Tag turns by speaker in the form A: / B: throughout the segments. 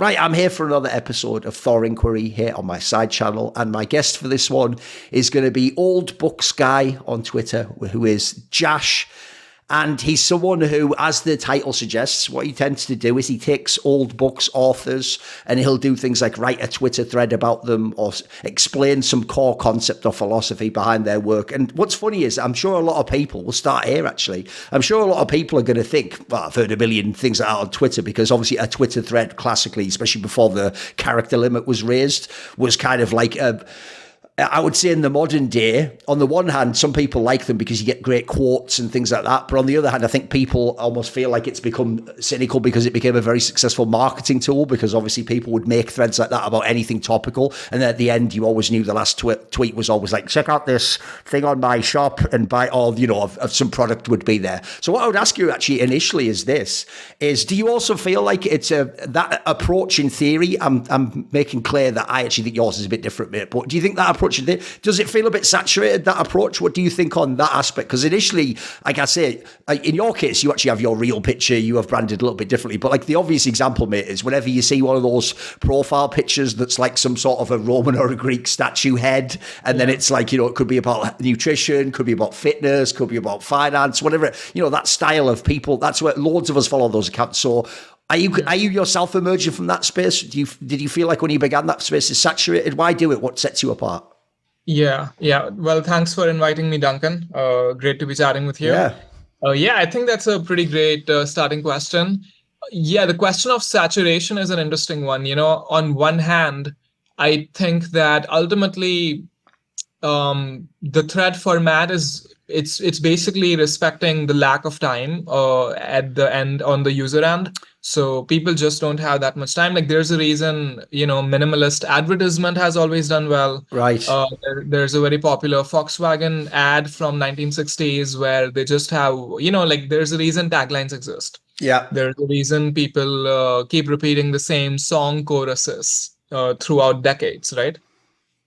A: Right, I'm here for another episode of Thorinquiry here on my side channel, and my guest for this one is going to be Old Books Guy on Twitter, who is Jash. And he's someone who, as the title suggests, what he tends to do is he takes old books, authors, and he'll do things like write a Twitter thread about them or explain some core concept or philosophy behind their work. And what's funny is I'm sure a lot of people will start here, actually. I'm sure a lot of people are going to think, well, I've heard a million things out on Twitter, because obviously a Twitter thread classically, especially before the character limit was raised, was kind of like I would say in the modern day, on the one hand, some people like them because you get great quotes and things like that. But on the other hand, I think people almost feel like it's become cynical because it became a very successful marketing tool, because obviously people would make threads like that about anything topical. And then at the end, you always knew the last tweet was always like, check out this thing on my shop and buy all, of some product would be there. So what I would ask you actually initially is do you also feel like it's that approach in theory? I'm making clear that I actually think yours is a bit different, mate. But do you think that approach, does it feel a bit saturated, that approach? What do you think on that aspect? Because initially, like I say, in your case, you actually have your real picture, you have branded a little bit differently. But like the obvious example, mate, is whenever you see one of those profile pictures that's like some sort of a Roman or a Greek statue head, and then it's like, it could be about nutrition, could be about fitness, could be about finance, whatever, that style of people, that's where loads of us follow those accounts. So are you yourself emerging from that space? Did you feel like when you began that space is saturated? Why do it? What sets you apart?
B: Yeah. Well, thanks for inviting me, Duncan. Great to be chatting with you.
A: Yeah.
B: I think that's a pretty great starting question. Yeah, the question of saturation is an interesting one. On one hand, I think that ultimately the thread format it's basically respecting the lack of time at the end on the user end. So people just don't have that much time. Like there's a reason, minimalist advertisement has always done well.
A: Right.
B: There's a very popular Volkswagen ad from 1960s where they just have, there's a reason taglines exist.
A: Yeah.
B: There's a reason people keep repeating the same song choruses throughout decades, right?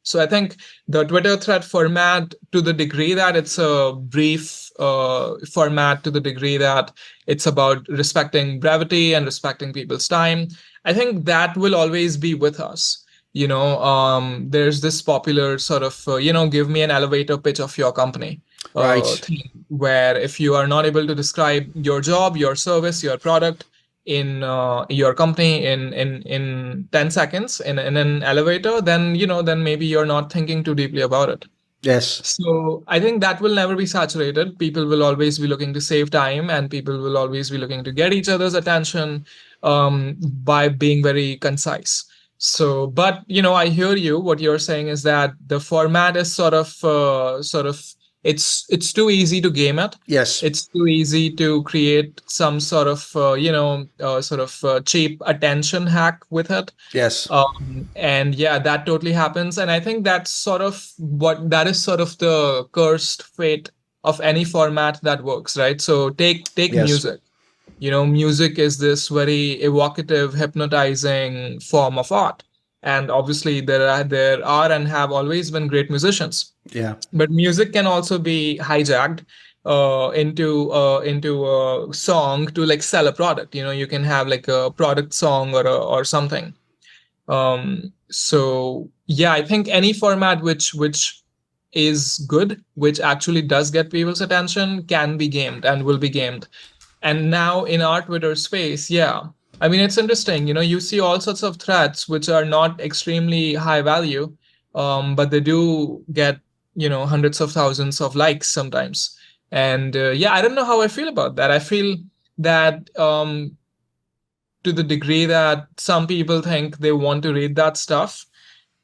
B: So I think the Twitter thread format, to the degree that it's a brief format, to the degree that it's about respecting brevity and respecting people's time, I think that will always be with us. There's this popular sort of, give me an elevator pitch of your company.
A: Right.
B: Thing where if you are not able to describe your job, your service, your product in your company in 10 seconds in an elevator, then maybe you're not thinking too deeply about it.
A: Yes.
B: So I think that will never be saturated. People will always be looking to save time, and people will always be looking to get each other's attention by being very concise. So, but I hear you. What you're saying is that the format is sort of it's too easy to game it.
A: Yes.
B: It's too easy to create some sort of cheap attention hack with it.
A: Yes.
B: And yeah, that totally happens. And I think that's sort of the cursed fate of any format that works, right? So take
A: Yes.
B: music. Music is this very evocative, hypnotizing form of art. And obviously there are and have always been great musicians.
A: Yeah.
B: But music can also be hijacked into a song to like sell a product. You can have like a product song or something. So yeah, I think any format which is good, which actually does get people's attention, can be gamed and will be gamed. And now in our Twitter space, yeah, I mean, it's interesting. You see all sorts of threads which are not extremely high value, but they do get, hundreds of thousands of likes sometimes. And yeah, I don't know how I feel about that. I feel that to the degree that some people think they want to read that stuff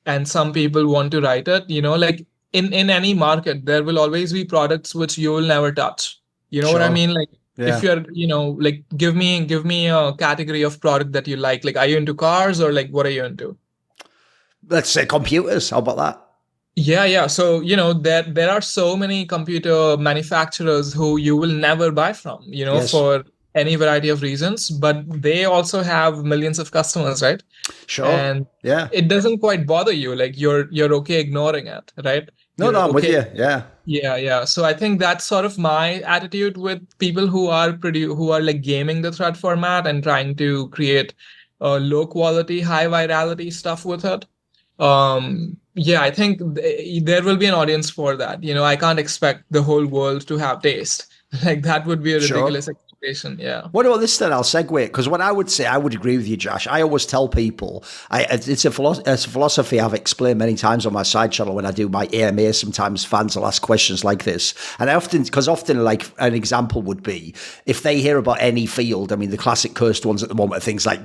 B: and some people want to write it, like in any market, there will always be products which you will never touch. You know
A: Sure.
B: what I mean? Like,
A: Yeah.
B: if you're, like, give me a category of product that you like. Like, are you into cars or like, what are you into?
A: Let's say computers. How about that?
B: Yeah. So, there are so many computer manufacturers who you will never buy from,
A: Yes.
B: for any variety of reasons, but they also have millions of customers, right?
A: Sure.
B: And
A: yeah,
B: it doesn't quite bother you. Like you're okay ignoring it, right?
A: no,
B: You're
A: I'm with
B: okay.
A: you. Yeah,
B: Yeah. So I think that's sort of my attitude with people who are like gaming the thread format and trying to create low quality, high virality stuff with it. Yeah, I think there will be an audience for that. I can't expect the whole world to have taste. Like that would be a
A: Sure.
B: ridiculous expectation. Yeah.
A: What about this then? I'll segue it because what I would say, I would agree with you, Josh. I always tell people, it's a philosophy I've explained many times on my side channel when I do my AMA. Sometimes fans will ask questions like this, and because often, like an example would be if they hear about any field. I mean, the classic cursed ones at the moment are things like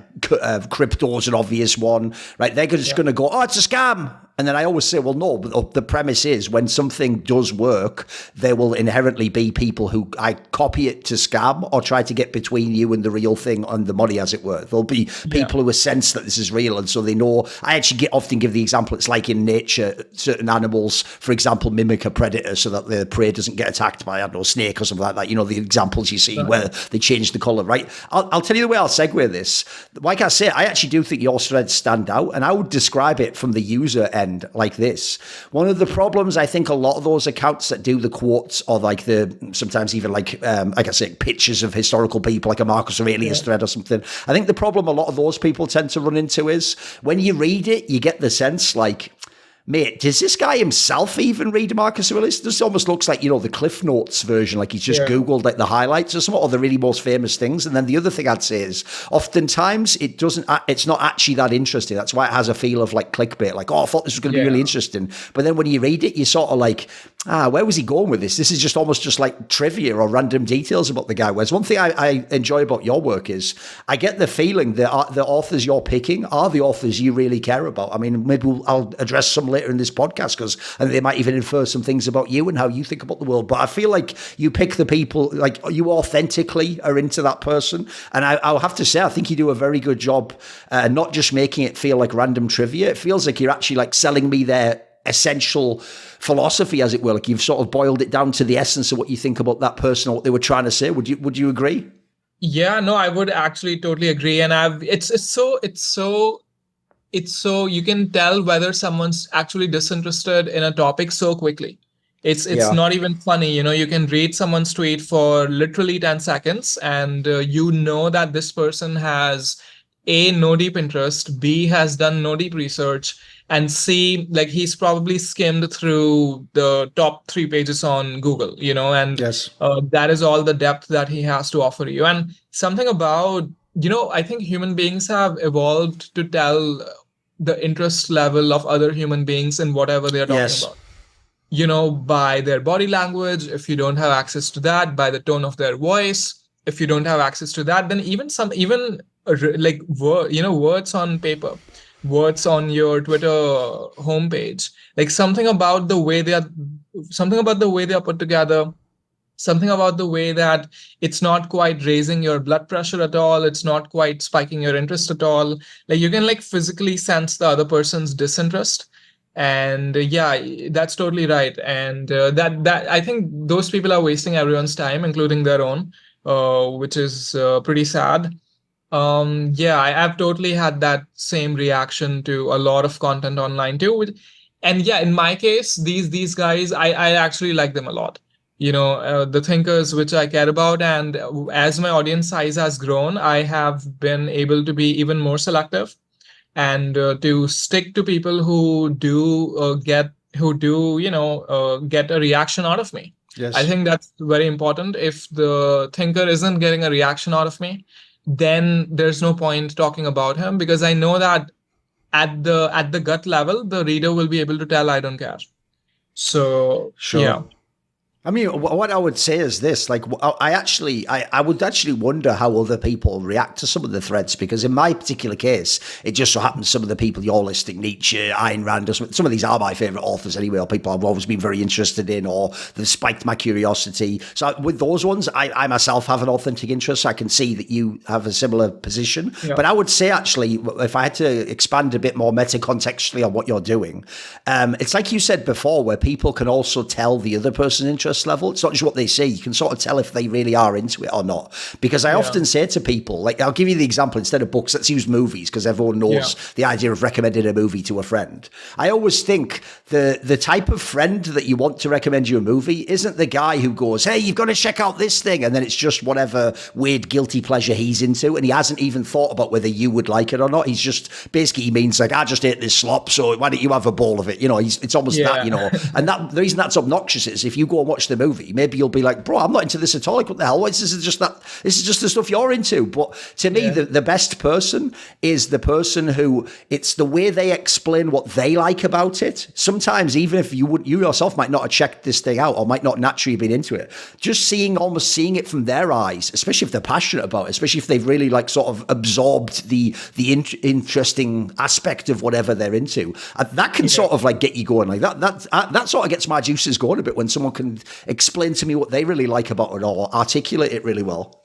A: crypto is an obvious one, right? They're just going to go, "Oh, it's a scam." And then I always say, well, no, but the premise is when something does work, there will inherently be people who I copy it to scam or try to get between you and the real thing and the money, as it were. There'll be people who sense that this is real. And so they know. I actually often give the example, it's like in nature, certain animals, for example, mimic a predator so that the prey doesn't get attacked by, I don't know, a snake or something like that. The examples you see where they change the color, right? I'll tell you the way I'll segue this. Like I say, I actually do think your threads stand out, and I would describe it from the user end like this. One of the problems I think a lot of those accounts that do the quotes or like sometimes even like I say, pictures of historical people, like a Marcus Aurelius thread or something. I think the problem a lot of those people tend to run into is when you read it, you get the sense like, mate, does this guy himself even read Marcus Aurelius? This almost looks like, the Cliff Notes version, like he's just Googled like the highlights or something, or the really most famous things. And then the other thing I'd say is oftentimes it's not actually that interesting. That's why it has a feel of like clickbait, like, oh, I thought this was going to be really interesting. But then when you read it, you're sort of like, where was he going with this? This is just almost just like trivia or random details about the guy. Whereas one thing I enjoy about your work is I get the feeling that the authors you're picking are the authors you really care about. I mean, maybe I'll address some later in this podcast because I think they might even infer some things about you and how you think about the world. But I feel like you pick the people, like you authentically are into that person. And I'll have to say, I think you do a very good job, not just making it feel like random trivia. It feels like you're actually like selling me their essential philosophy, as it were. Like you've sort of boiled it down to the essence of what you think about that person or what they were trying to say. Would you agree?
B: Yeah, no, I would actually totally agree. And it's so you can tell whether someone's actually disinterested in a topic so quickly. It's not even funny. You can read someone's tweet for literally 10 seconds and that this person has A, no deep interest, B, has done no deep research, and C, like he's probably skimmed through the top 3 pages on Google, and that is all the depth that he has to offer you. And something about, I think human beings have evolved to tell the interest level of other human beings in whatever they're talking about. By their body language, if you don't have access to that, by the tone of their voice, if you don't have access to that, then even like words on paper, words on your Twitter homepage, like something about the way they are put together, something about the way that it's not quite raising your blood pressure at all, it's not quite spiking your interest at all. Like you can like physically sense the other person's disinterest. And that's totally right. And that I think those people are wasting everyone's time, including their own, which is pretty sad. I've totally had that same reaction to a lot of content online too. And in my case, these guys, I actually like them a lot. The thinkers which I care about. And as my audience size has grown, I have been able to be even more selective and to stick to people who do get a reaction out of me.
A: Yes.
B: I think that's very important. If the thinker isn't getting a reaction out of me, then there's no point talking about him, because I know that at the gut level, the reader will be able to tell I don't care. So
A: sure.
B: Yeah.
A: I mean, what I would say is this, like, I would actually wonder how other people react to some of the threads, because in my particular case, it just so happens some of the people you're listing, Nietzsche, Ayn Rand, some of these are my favourite authors anyway, or people I've always been very interested in, or they've spiked my curiosity. So with those ones, I myself have an authentic interest. I can see that you have a similar position. Yeah. But I would say, actually, if I had to expand a bit more meta-contextually on what you're doing, it's like you said before, where people can also tell the other person's interest. interest level. It's not just what they say. You can sort of tell if they really are into it or not. Because I often say to people, like, I'll give you the example, instead of books, let's use movies, because everyone knows the idea of recommending a movie to a friend. I always think the type of friend that you want to recommend you a movie isn't the guy who goes, hey, you've got to check out this thing, and then it's just whatever weird guilty pleasure he's into, and he hasn't even thought about whether you would like it or not. He's just, basically, he means like, I just ate this slop, so why don't you have a bowl of it? You know, it's almost that, you know. And that the reason that's obnoxious is if you go and watch the movie, maybe you'll be like, bro, I'm not into this at all. Like, what the hell? This is just the stuff you're into. But to me, the best person is the person who, it's the way they explain what they like about it. Sometimes, even if you yourself might not have checked this thing out or might not naturally been into it, just almost seeing it from their eyes, especially if they're passionate about it, especially if they've really like sort of absorbed the interesting aspect of whatever they're into, that can sort of like get you going. Like that sort of gets my juices going a bit when someone can explain to me what they really like about it or articulate it really well.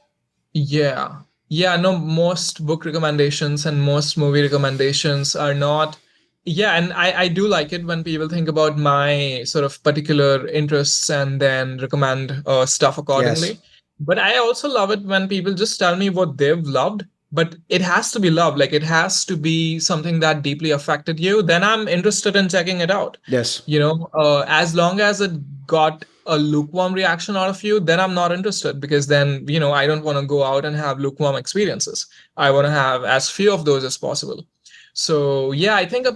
A: No, most book recommendations and most movie recommendations are not. And I do like it when people think about my sort of particular interests and then recommend stuff accordingly. Yes. But I also love it when people just tell me what they've loved, but it has to be love. Like, it has to be something that deeply affected you. Then I'm interested in checking it out. Yes. You know, as long as it got a lukewarm reaction out of you, then I'm not interested, because then, you know, I don't want to go out and have lukewarm experiences. I want to have as few of those as possible. So I think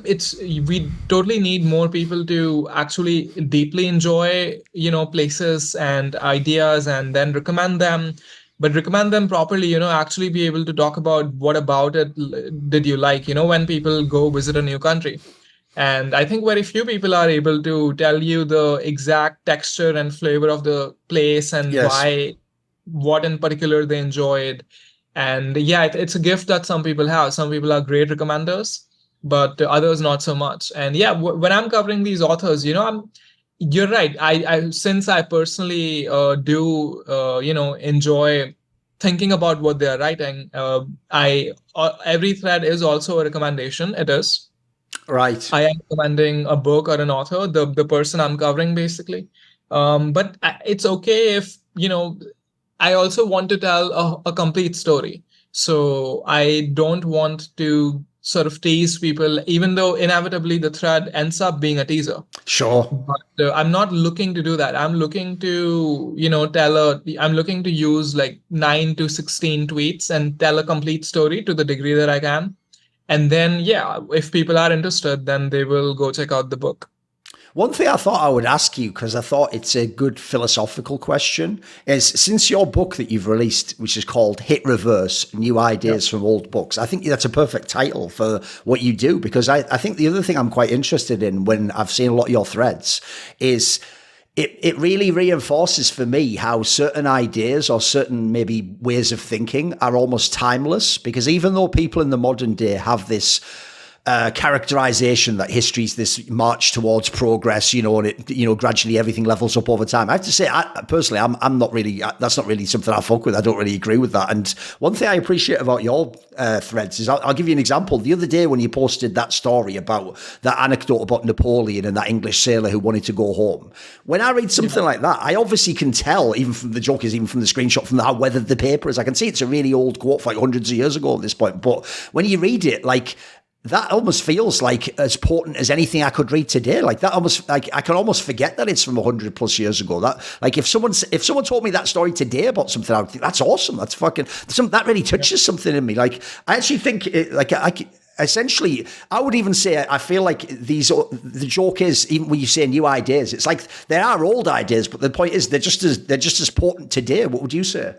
A: we totally need more people to actually deeply enjoy, you know, places and ideas and then recommend them, but recommend them properly, you know, actually be able to talk about what about it did you like, you know, when people go visit a new country. And I think very few people are able to tell you the exact texture and flavor of the place and what in particular they enjoyed. And it's a gift that some people have. Some people are great recommenders, but others not so much. And when I'm covering these authors, you know, you're right. I since I personally do enjoy thinking about what they are writing, every thread is also a recommendation. It is. Right. I am recommending a book or an author, the person I'm covering, basically. But it's okay if, you know, I also want to tell a complete story. So I don't want to sort of tease people, even though inevitably the thread ends up being a teaser. Sure. But I'm not looking to do that. I'm looking to, you know, I'm looking to use like 9 to 16 tweets and tell a complete story to the degree that I can. And then, if people are interested, then they will go check out the book. One thing I thought I would ask you, because I thought it's a good philosophical question, is since your book that you've released, which is called Hit Reverse, New Ideas from Old Books, I think that's a perfect title for what you do, because I think the other thing I'm quite interested in when I've seen a lot of your threads is it really reinforces for me how certain ideas or certain maybe ways of thinking are almost timeless, because even though people in the modern day have this characterization that history is this march towards progress, you know, and it, you know, gradually everything levels up over time. I have to say, personally, I'm not really, that's not really something I fuck with. I don't really agree with that. And one thing I appreciate about your threads is, I'll give you an example. The other day when you posted that story about that anecdote about Napoleon and that English sailor who wanted to go home, when I read something like that, I obviously can tell, even from the joke is even from the screenshot, from how weathered the paper is, I can see it's a really old quote, like hundreds of years ago at this point. But when you read it, like, that almost feels like as potent as anything I could read today. Like that almost, like I can almost forget that it's from 100 plus years ago. That, like, if someone told me that story today about something, I would think that's awesome. That's that really touches something in me. Like, I actually think essentially, I would even say, I feel like the joke is, even when you say new ideas, it's like there are old ideas, but the point is they're just as potent today. What would you say?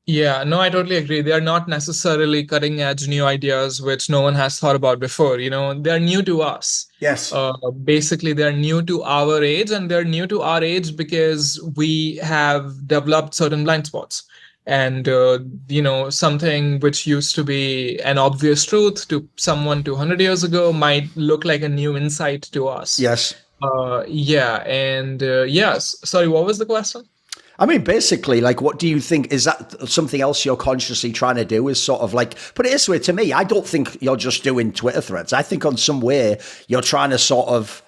A: Yeah, no, I totally agree. They are not necessarily cutting edge new ideas, which no one has thought about before. You know, they're new to us. Yes. Basically, they're new to our age, and they're new to our age because we have developed certain blind spots. And, you know, something which used to be an obvious truth to someone 200 years ago might look like a new insight to us. Yes. Yes. Sorry, what was the question? I mean, basically, like, what do you think? Is that something else you're consciously trying to do? Is sort of like, put it this way, to me, I don't think you're just doing Twitter threads. I think on some way you're trying to sort of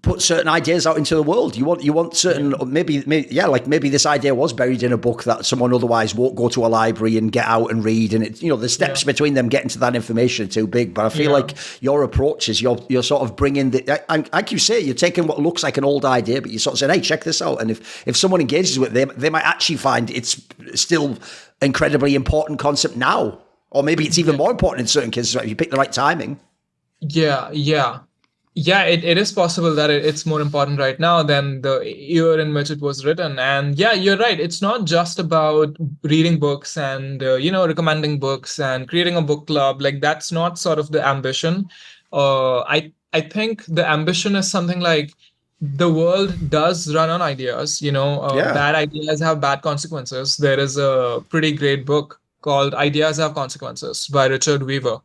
A: put certain ideas out into the world. You want certain, maybe this idea was buried in a book that someone otherwise won't go to a library and get out and read. And it, the steps between them getting to that information are too big. But I feel like your approach is you're sort of bringing like you say, you're taking what looks like an old idea, but you're sort of saying, hey, check this out. And if someone engages with it, they might actually find it's still incredibly important concept now. Or maybe it's even more important in certain cases if you pick the right timing.
B: Yeah, it is possible that it's more important right now than the year in which it was written. And yeah, you're right. It's not just about reading books and, recommending books and creating a book club. Like, that's not sort of the ambition. I think the ambition is something like the world does run on ideas. Bad ideas have bad consequences. There is a pretty great book called Ideas Have Consequences by Richard Weaver.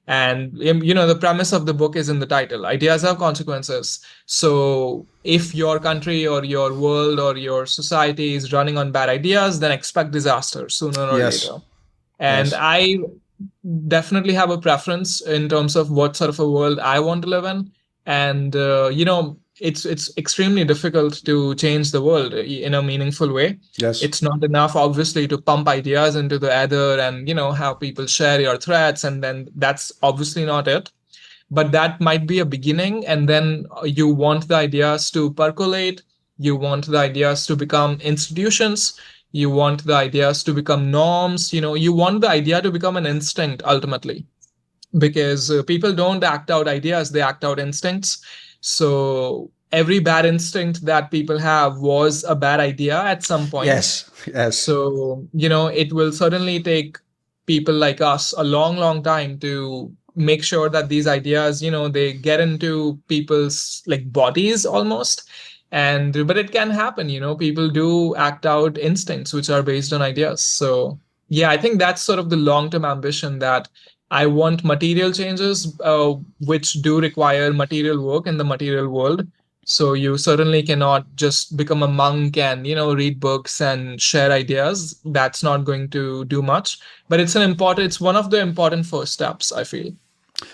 B: And, the premise of the book is in the title. Ideas have consequences. So if your country or your world or your society is running on bad ideas, then expect disaster sooner or later. And I definitely have a preference in terms of what sort of a world I want to live in. And, it's extremely difficult to change the world in a meaningful way.
A: Yes.
B: It's not enough, obviously, to pump ideas into the ether and, have people share your threads. And then that's obviously not it. But that might be a beginning. And then you want the ideas to percolate. You want the ideas to become institutions. You want the ideas to become norms. You want the idea to become an instinct ultimately, because people don't act out ideas, they act out instincts. So every bad instinct that people have was a bad idea at some point.
A: Yes.
B: So, it will certainly take people like us a long, long time to make sure that these ideas, they get into people's like bodies almost. But it can happen, people do act out instincts which are based on ideas. So yeah, I think that's sort of the long-term ambition, that I want material changes, which do require material work in the material world. So you certainly cannot just become a monk and, read books and share ideas. That's not going to do much. But it's one of the important first steps, I feel.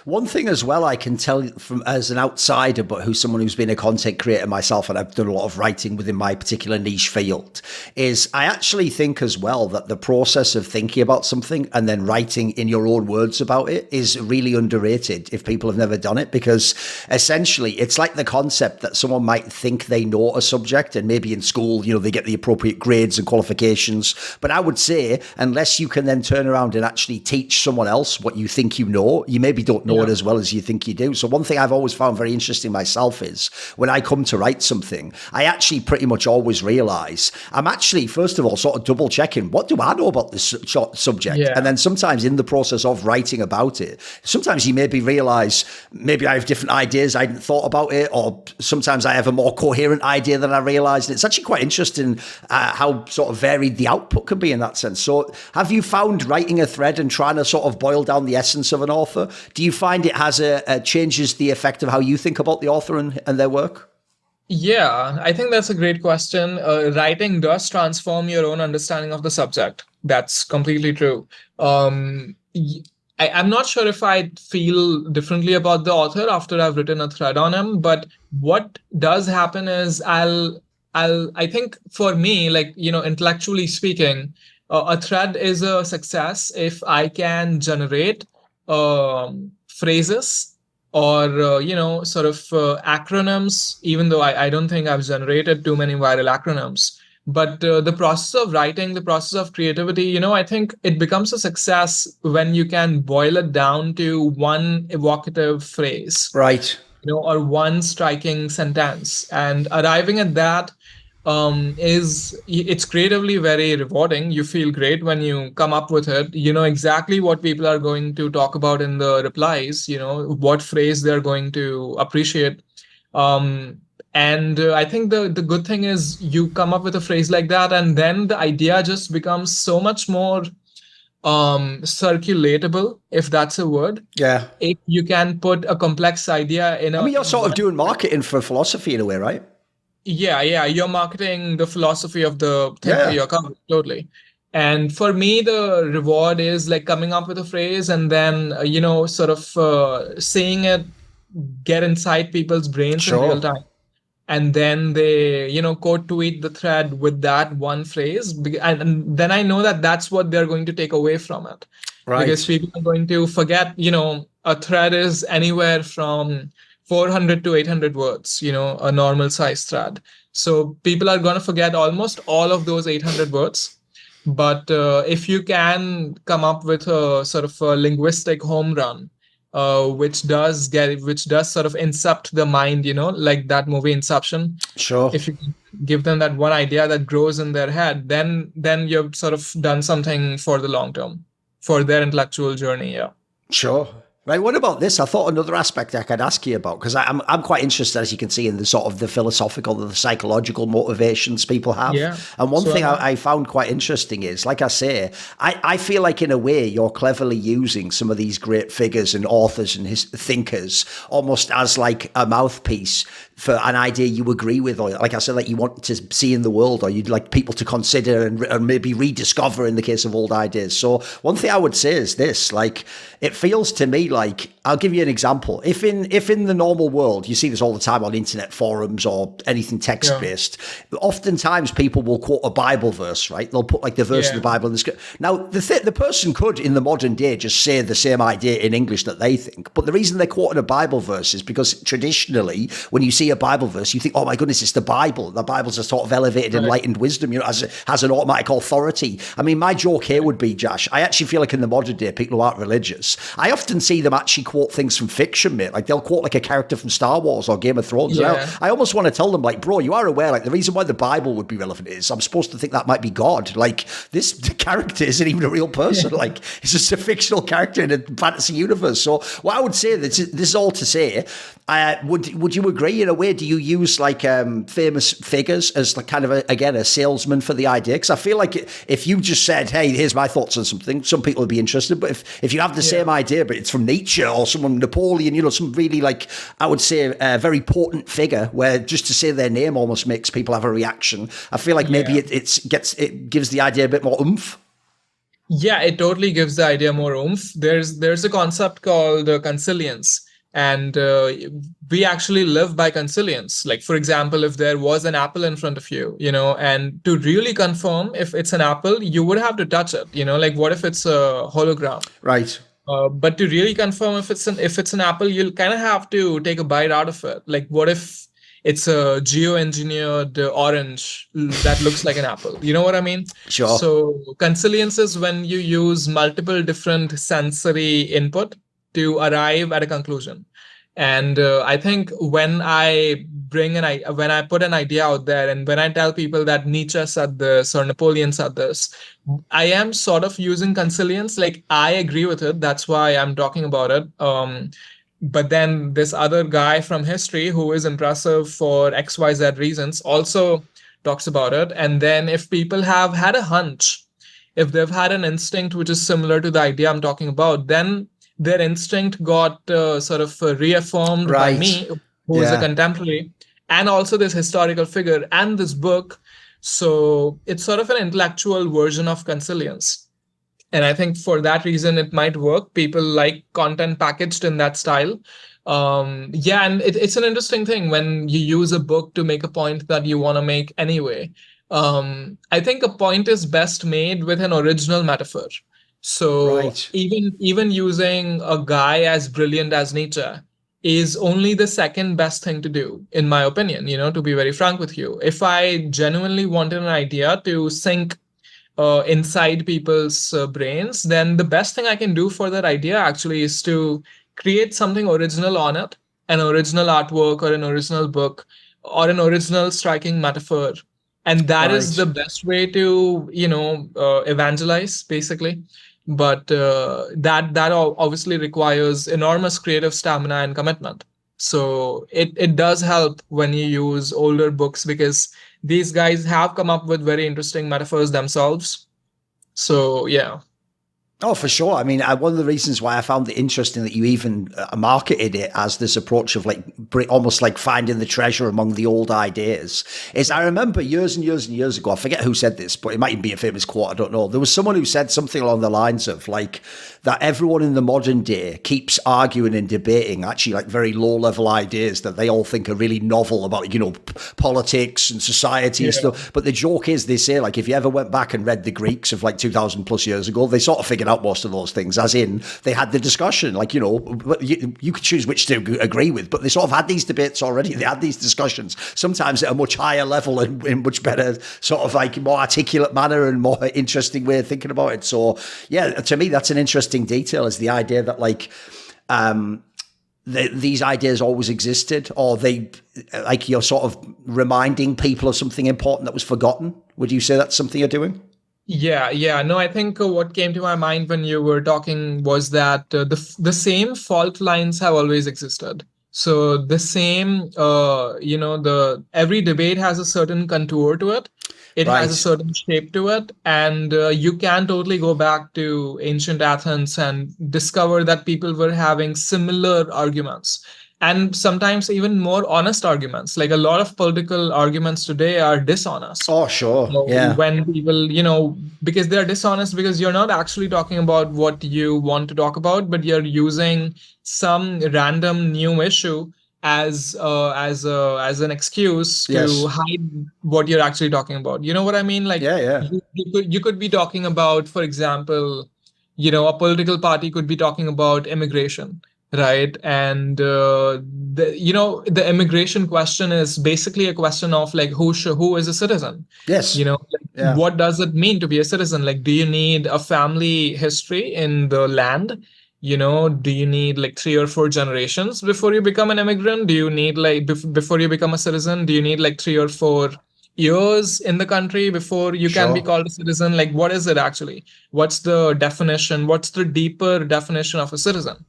A: One thing as well, I can tell from as an outsider, but someone who's been a content creator myself, and I've done a lot of writing within my particular niche field, is I actually think as well that the process of thinking about something and then writing in your own words about it is really underrated if people have never done it, because essentially it's like the concept that someone might think they know a subject, and maybe in school, they get the appropriate grades and qualifications. But I would say, unless you can then turn around and actually teach someone else what you think you know, you maybe don't know it as well as you think you do. So one thing I've always found very interesting myself is when I come to write something, I actually pretty much always realize I'm actually, first of all, sort of double checking, what do I know about this subject?
B: Yeah.
A: And then sometimes in the process of writing about it, sometimes you maybe realize maybe I have different ideas, I hadn't thought about it, or sometimes I have a more coherent idea than I realized. And it's actually quite interesting how sort of varied the output can be in that sense. So have you found writing a thread and trying to sort of boil down the essence of an author, do you find it has changes the effect of how you think about the author and their work?
B: Yeah, I think that's a great question. Writing does transform your own understanding of the subject. That's completely true. I'm not sure if I feel differently about the author after I've written a thread on him, but what does happen is I think for me, like, intellectually speaking, a thread is a success if I can generate phrases or, sort of acronyms, even though I don't think I've generated too many viral acronyms. But the process of writing, the process of creativity, I think it becomes a success when you can boil it down to one evocative phrase.
A: Right.
B: Or one striking sentence. And arriving at that it's creatively very rewarding. You feel great when you come up with it. You know exactly what people are going to talk about in the replies, what phrase they're going to appreciate. And I think the good thing is you come up with a phrase like that, and then the idea just becomes so much more circulatable, if that's a word.
A: Yeah.
B: If you can put a complex idea in
A: you're sort of doing marketing for philosophy in a way, right?
B: Yeah. You're marketing the philosophy of the thing for your company, totally. And for me, the reward is like coming up with a phrase and then, sort of seeing it get inside people's brains in real time. and then they, quote tweet the thread with that one phrase, and then I know that that's what they're going to take away from it. Because people are going to forget, a thread is anywhere from 400 to 800 words, a normal size thread. So people are going to forget almost all of those 800 words. But if you can come up with a sort of a linguistic home run, which does sort of incept the mind, like that movie Inception.
A: Sure.
B: If you give them that one idea that grows in their head, then you've sort of done something for the long term, for their intellectual journey. Yeah.
A: Sure. Right. What about this? I thought another aspect I could ask you about, because I'm quite interested, as you can see, in the sort of the philosophical, the psychological motivations people have.
B: Yeah.
A: And one thing I found quite interesting is, like I say, I feel like in a way you're cleverly using some of these great figures and authors and thinkers almost as like a mouthpiece for an idea you agree with, or like I said, like you want to see in the world, or you'd like people to consider and maybe rediscover in the case of old ideas. So one thing I would say is this, like, it feels to me like, I'll give you an example. If in the normal world, you see this all the time on internet forums or anything text-based, oftentimes people will quote a Bible verse, right? They'll put like the verse of the Bible in the script. Now, the person could, in the modern day, just say the same idea in English that they think. But the reason they're quoting a Bible verse is because traditionally, when you see a Bible verse, you think, oh my goodness, it's the Bible. The Bible's a sort of elevated, enlightened wisdom, has an automatic authority. I mean, my joke here would be, Jash, I actually feel like in the modern day, people who aren't religious, I often see them actually quote things from fiction, mate. Like they'll quote like a character from Star Wars or Game of Thrones.
B: Yeah.
A: I almost want to tell them, like, bro, you are aware, like the reason why the Bible would be relevant is I'm supposed to think that might be God. Like this character isn't even a real person. Like it's just a fictional character in a fantasy universe. So what I would say, this is all to say, would you agree in a way? Do you use like famous figures as like kind of a salesman for the idea? Because I feel like if you just said, hey, here's my thoughts on something, some people would be interested. But if you have the same idea, but it's from Nietzsche or someone, Napoleon, some really, like, I would say a very potent figure where just to say their name almost makes people have a reaction. I feel like maybe it gives the idea a bit more oomph.
B: Yeah, it totally gives the idea more oomph. There's a concept called consilience. And we actually live by consilience. Like, for example, if there was an apple in front of you, and to really confirm if it's an apple, you would have to touch it, like what if it's a hologram?
A: Right.
B: But to really confirm if it's an apple, you'll kind of have to take a bite out of it. Like, what if it's a geoengineered orange that looks like an apple? You know what I mean?
A: Sure.
B: So consilience is when you use multiple different sensory input to arrive at a conclusion. And I think when I put an idea out there, and when I tell people that Nietzsche said this or Napoleon said this, I am sort of using consilience. Like, I agree with it. That's why I'm talking about it. But then this other guy from history who is impressive for XYZ reasons also talks about it. And then if people have had a hunch, if they've had an instinct which is similar to the idea I'm talking about, then their instinct got sort of reaffirmed by me, who is a contemporary, and also this historical figure and this book. So it's sort of an intellectual version of consilience. And I think for that reason, it might work. People like content packaged in that style. And it's an interesting thing when you use a book to make a point that you want to make anyway. I think a point is best made with an original metaphor. So even using a guy as brilliant as Nietzsche is only the second best thing to do, in my opinion, to be very frank with you. If I genuinely wanted an idea to sink inside people's brains, then the best thing I can do for that idea actually is to create something original on it, an original artwork or an original book or an original striking metaphor. And that is the best way to, evangelize, basically. But that obviously requires enormous creative stamina and commitment. So it does help when you use older books, because these guys have come up with very interesting metaphors themselves. So, yeah.
A: Oh, for sure. I mean, one of the reasons why I found it interesting that you even marketed it as this approach of like almost like finding the treasure among the old ideas is I remember years and years and years ago, I forget who said this, but it might even be a famous quote, I don't know. There was someone who said something along the lines of like that everyone in the modern day keeps arguing and debating actually like very low level ideas that they all think are really novel about, you know, politics and society and stuff. But the joke is they say like if you ever went back and read the Greeks of like 2000 plus years ago, they sort of figured out most of those things, as in they had the discussion, like, you know, you could choose which to agree with, but they sort of had these debates already. They had these discussions, sometimes at a much higher level and in much better sort of like more articulate manner and more interesting way of thinking about it. So yeah, to me, that's an interesting detail, is the idea that like, these ideas always existed, or they, like, you're sort of reminding people of something important that was forgotten. Would you say that's something you're doing?
B: Yeah. No, I think what came to my mind when you were talking was that the same fault lines have always existed. So the same, every debate has a certain contour to it. It has a certain shape to it. And you can totally go back to ancient Athens and discover that people were having similar arguments. And sometimes even more honest arguments. Like a lot of political arguments today are dishonest.
A: Oh, sure.
B: So
A: yeah.
B: when people, because they're dishonest, because you're not actually talking about what you want to talk about, but you're using some random new issue as an excuse to hide what you're actually talking about. You know what I mean? Like, you could be talking about, for example, a political party could be talking about immigration. Right. And, the immigration question is basically a question of like, who is a citizen?
A: Yes.
B: What does it mean to be a citizen? Like, do you need a family history in the land? Do you need like 3 or 4 generations before you become an immigrant? Do you need like, before you become a citizen, do you need like 3 or 4 years in the country before you can be called a citizen? Like, what is it actually? What's the definition? What's the deeper definition of a citizen?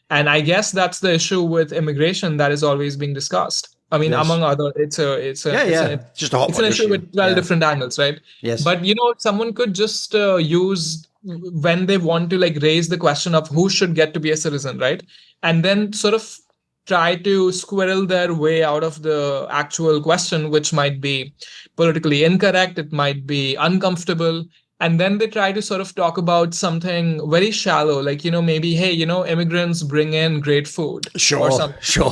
B: And I guess that's the issue with immigration that is always being discussed. I mean, among other, it's just an issue with 12 different angles, right?
A: Yes.
B: But someone could just use, when they want to like raise the question of who should get to be a citizen, right? And then sort of try to squirrel their way out of the actual question, which might be politically incorrect, it might be uncomfortable. And then they try to sort of talk about something very shallow, like, maybe, hey, immigrants bring in great food.
A: Sure,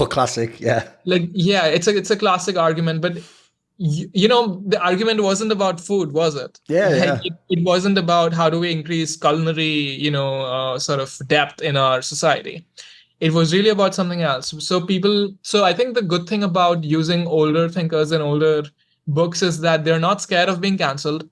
A: classic, yeah.
B: Like, yeah, it's a classic argument, but the argument wasn't about food, was it?
A: Yeah.
B: It wasn't about how do we increase culinary, sort of depth in our society. It was really about something else. So I think the good thing about using older thinkers and older books is that they're not scared of being canceled.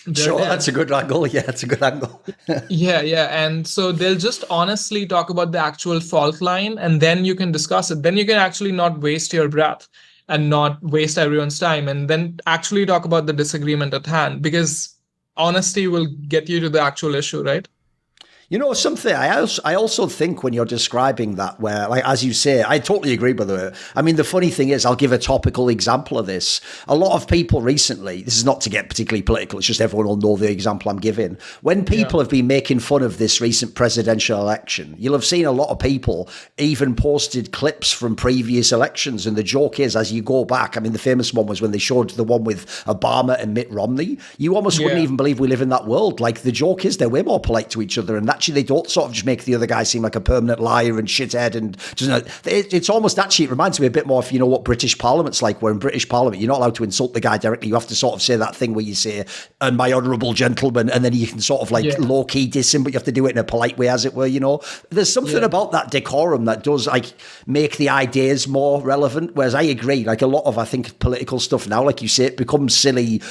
A: That's a good angle. Yeah, it's a good angle.
B: Yeah. And so they'll just honestly talk about the actual fault line, and then you can discuss it. Then you can actually not waste your breath and not waste everyone's time, and then actually talk about the disagreement at hand, because honesty will get you to the actual issue, right?
A: Something I also think when you're describing that, where, like, as you say, I totally agree, by the way. I mean, the funny thing is, I'll give a topical example of this. A lot of people recently, this is not to get particularly political, it's just everyone will know the example I'm giving. When people have been making fun of this recent presidential election, you'll have seen a lot of people even posted clips from previous elections. And the joke is, as you go back, I mean, the famous one was when they showed the one with Obama and Mitt Romney. You almost wouldn't even believe we live in that world. Like, the joke is they're way more polite to each other, and actually they don't sort of just make the other guy seem like a permanent liar and shithead. And it's almost, actually, it reminds me a bit more of, what British Parliament's like, where in British Parliament, you're not allowed to insult the guy directly. You have to sort of say that thing where you say, and my honourable gentleman, and then you can sort of like low-key diss him, but you have to do it in a polite way, as it were, There's something about that decorum that does like make the ideas more relevant. Whereas I agree, like a lot of, I think, political stuff now, like you say, it becomes silly,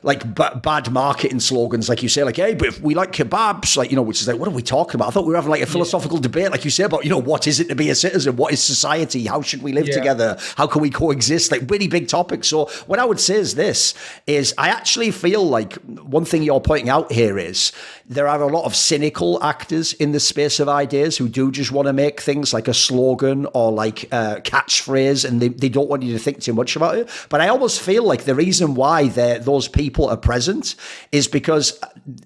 A: like bad marketing slogans, like you say, like, hey, but if we like kebabs, like, which is like, what are we talking about? I thought we were having like a philosophical debate, like you say, about, what is it to be a citizen? What is society? How should we live together? How can we coexist? Like, really big topics. So what I would say is I actually feel like one thing you're pointing out here is there are a lot of cynical actors in the space of ideas who do just want to make things like a slogan or like a catchphrase, and they don't want you to think too much about it. But I almost feel like the reason why those people people are present is because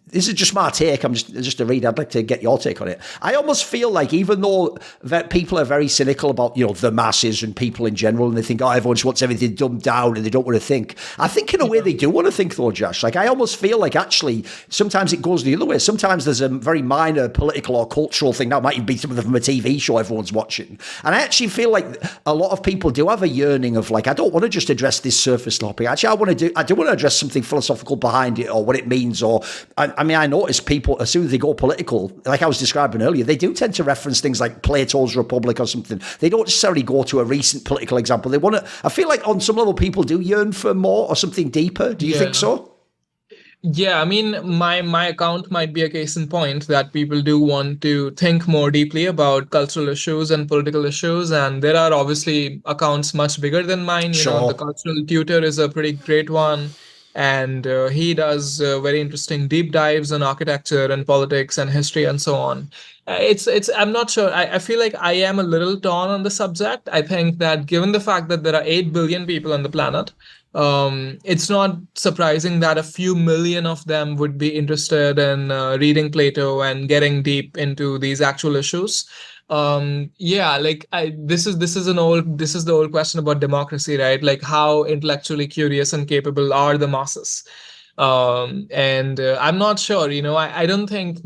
A: this is just my take. I'm just to read. I'd like to get your take on it. I almost feel like even though that people are very cynical about, you know, the masses and people in general, and they think, oh, everyone just wants everything dumbed down and they don't want to think. I think in a way they do want to think though, Jash. Like I almost feel like actually sometimes it goes the other way. Sometimes there's a very minor political or cultural thing that might even be something from a TV show everyone's watching. And I actually feel like a lot of people do have a yearning of like, I don't want to just address this surface topic. Actually, I do want to address something philosophical behind it or what it means. Or I mean, I notice people, as soon as they go political, like I was describing earlier, they do tend to reference things like Plato's Republic or something. They don't necessarily go to a recent political example. They want to, I feel like on some level people do yearn for more or something deeper. Do you think so?
B: Yeah, I mean, my account might be a case in point that people do want to think more deeply about cultural issues and political issues. And there are obviously accounts much bigger than mine. You know, the Cultural Tutor is a pretty great one. And he does very interesting deep dives on architecture and politics and history and so on. I'm not sure. I feel like I am a little torn on the subject. I think that given the fact that there are 8 billion people on the planet, it's not surprising that a few million of them would be interested in reading Plato and getting deep into these actual issues. This is the old question about democracy, right? Like how intellectually curious and capable are the masses? I'm not sure, you know, I don't think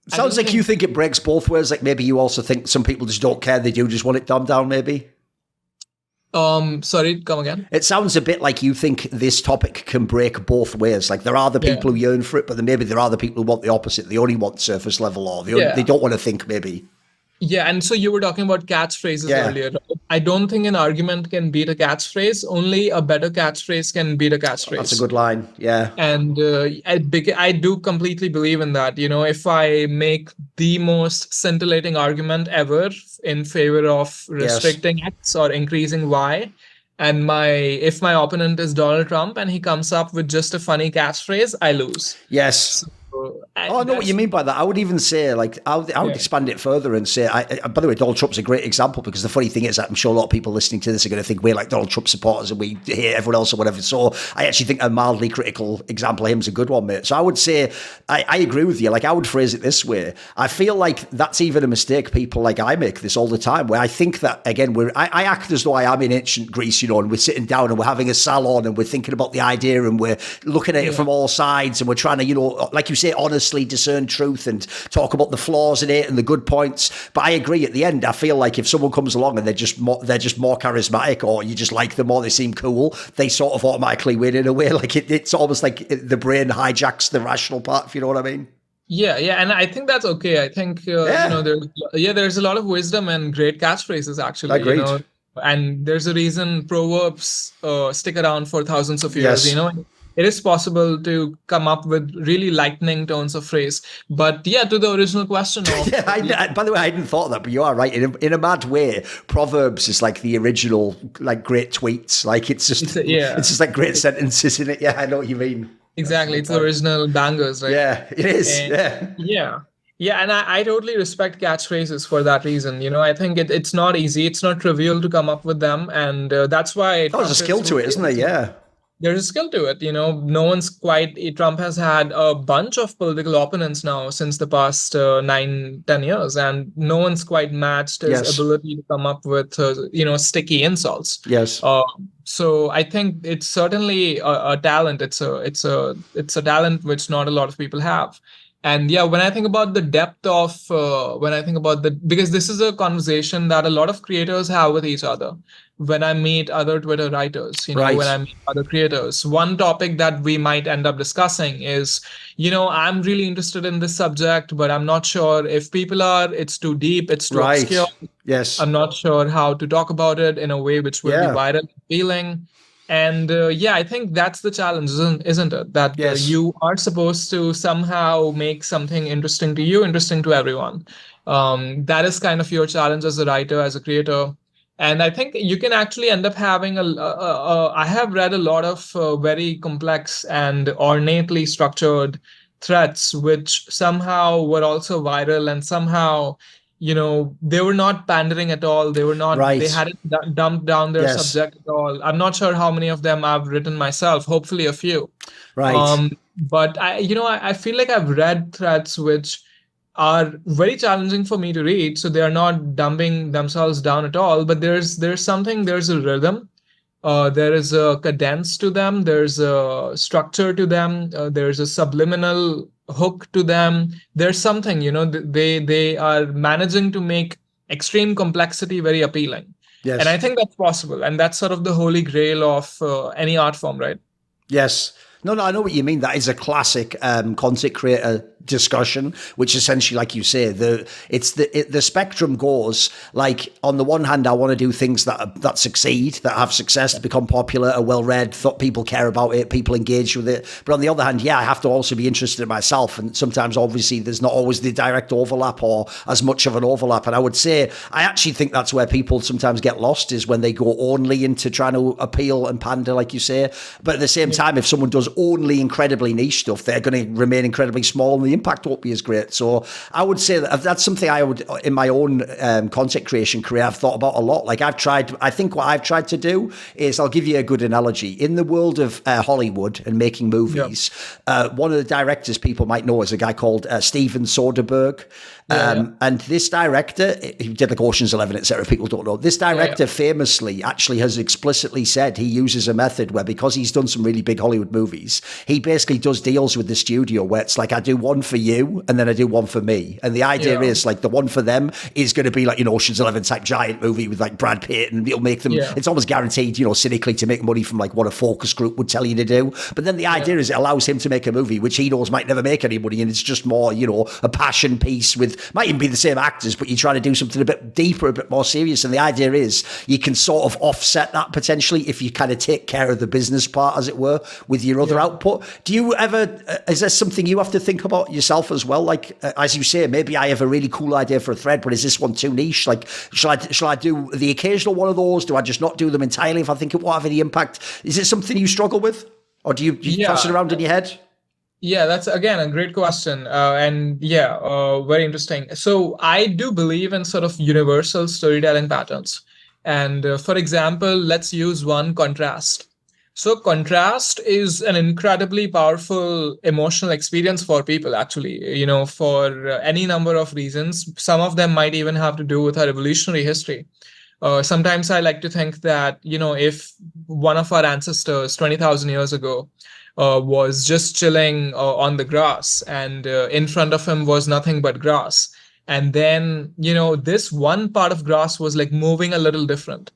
A: sounds like you think it breaks both ways. Like maybe you also think some people just don't care. They do just want it dumbed down, maybe.
B: Sorry, come again.
A: It sounds a bit like you think this topic can break both ways. Like there are the people who yearn for it, but then maybe there are the people who want the opposite. They only want surface level, or they don't want to think, maybe.
B: Yeah, and so you were talking about catchphrases earlier. I don't think an argument can beat a catchphrase. Only a better catchphrase can beat a catchphrase.
A: That's a good line, yeah.
B: And I do completely believe in that. You know, if I make the most scintillating argument ever in favor of restricting X or increasing Y, and if my opponent is Donald Trump and he comes up with just a funny catchphrase, I lose.
A: Yes. I know what you mean by that. I would even say, like, I would expand it further and say, by the way, Donald Trump's a great example, because the funny thing is that I'm sure a lot of people listening to this are going to think we're like Donald Trump supporters and we hate everyone else or whatever. So I actually think a mildly critical example of him is a good one, mate. So I would say, I agree with you. Like, I would phrase it this way. I feel like that's even a mistake people like I make this all the time, where I think that, again, I act as though I am in ancient Greece, you know, and we're sitting down and we're having a salon and we're thinking about the idea and we're looking at it from all sides and we're trying to, you know, like you say, honestly discern truth and talk about the flaws in it and the good points. But I agree, at the end, I feel like if someone comes along and they're just more charismatic, or you just like them, or they seem cool, they sort of automatically win in a way. Like it's almost like the brain hijacks the rational part, if you know what I mean.
B: Yeah, and I think that's okay. I think you know, there's a lot of wisdom and great catchphrases, actually.
A: Agreed.
B: You know, and there's a reason proverbs stick around for thousands of years.
A: Yes.
B: You know, it is possible to come up with really lightning tones of phrase. But yeah, to the original question of...
A: by the way, I hadn't thought of that, but you are right. In a mad way, Proverbs is like the original, like, great tweets. Like, it's just like great sentences in it. Yeah, I know what you mean.
B: Exactly. It's the original bangers, right?
A: Yeah, it is.
B: Yeah, and I totally respect catchphrases for that reason. You know, I think it's not easy. It's not trivial to come up with them. And that's why...
A: There's a skill to it, isn't there? Yeah.
B: There's a skill to it. You know, Trump has had a bunch of political opponents now since the past 9-10 years, and no one's quite matched his ability to come up with, sticky insults.
A: Yes.
B: So I think it's certainly a talent. It's a talent which not a lot of people have. And yeah, when I think about the depth of, because this is a conversation that a lot of creators have with each other. When I meet other Twitter writers, you know, when I meet other creators, one topic that we might end up discussing is, you know, I'm really interested in this subject, but I'm not sure if people are, it's too deep, it's too obscure.
A: Yes.
B: I'm not sure how to talk about it in a way which will be viral and appealing. And I think that's the challenge, isn't it? That you are supposed to somehow make something interesting to you, interesting to everyone. That is kind of your challenge as a writer, as a creator. And I think you can actually end up having I have read a lot of very complex and ornately structured threads, which somehow were also viral and somehow they were not pandering at all. They were not,
A: Right.
B: they hadn't dumped down their
A: Yes.
B: subject at all. I'm not sure how many of them I've written myself, hopefully a few.
A: Right.
B: But I feel like I've read threads which are very challenging for me to read. So they are not dumbing themselves down at all, but there's a rhythm. There is a cadence to them. There's a structure to them. There's a subliminal hook to them. There's something, they are managing to make extreme complexity very appealing.
A: Yes.
B: And I think that's possible. And that's sort of the holy grail of any art form, right?
A: Yes. No, I know what you mean. That is a classic content creator discussion, which essentially, like you say, the spectrum goes like, on the one hand, I want to do things that succeed, that have success, that become popular, are well read, people care about it, people engage with it. But on the other hand, I have to also be interested in myself, and sometimes, obviously, there's not always the direct overlap or as much of an overlap. And I would say, I actually think that's where people sometimes get lost, is when they go only into trying to appeal and pander, like you say. But at the same time, if someone does only incredibly niche stuff, they're going to remain incredibly small, and the impact won't be as great. So I would say that's something I would, in my own content creation career, I've thought about a lot. Like I think what I've tried to do is, I'll give you a good analogy. In the world of Hollywood and making movies, one of the directors people might know is a guy called Steven Soderbergh. And this director, he did like Ocean's 11, etc. People don't know. This director famously actually has explicitly said he uses a method where, because he's done some really big Hollywood movies, he basically does deals with the studio where it's like, I do one for you and then I do one for me. And the idea is like, the one for them is going to be like, Ocean's 11 type giant movie with like Brad Pitt, and it'll make them, it's almost guaranteed, cynically, to make money from like what a focus group would tell you to do. But then the idea is, it allows him to make a movie which he knows might never make any money, and it's just more, a passion piece with, might even be the same actors, but you're trying to do something a bit deeper, a bit more serious. And the idea is, you can sort of offset that potentially if you kind of take care of the business part, as it were, with your other output. Do you ever, is there something you have to think about yourself as well? Like, as you say, maybe I have a really cool idea for a thread, but is this one too niche? Like, shall I do the occasional one of those? Do I just not do them entirely if I think it won't have any impact? Is it something you struggle with? Or do you toss it around in your head?
B: Yeah, that's again a great question. Very interesting. So I do believe in sort of universal storytelling patterns. And for example, let's use one, contrast. So contrast is an incredibly powerful emotional experience for people, actually, for any number of reasons. Some of them might even have to do with our evolutionary history. Sometimes I like to think that, if one of our ancestors 20,000 years ago was just chilling on the grass, and in front of him was nothing but grass, and then, this one part of grass was like moving a little different,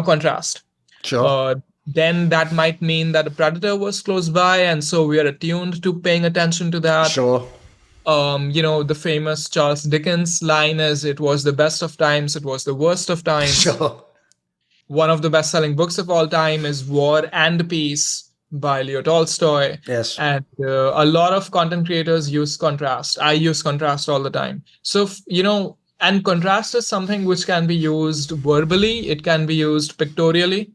B: contrast.
A: Sure.
B: Then that might mean that a predator was close by, and so we are attuned to paying attention to that.
A: Sure.
B: The famous Charles Dickens line is, "It was the best of times, it was the worst of times."
A: Sure.
B: One of the best-selling books of all time is War and Peace by Leo Tolstoy.
A: Yes.
B: And a lot of content creators use contrast. I use contrast all the time. So, and contrast is something which can be used verbally. It can be used pictorially.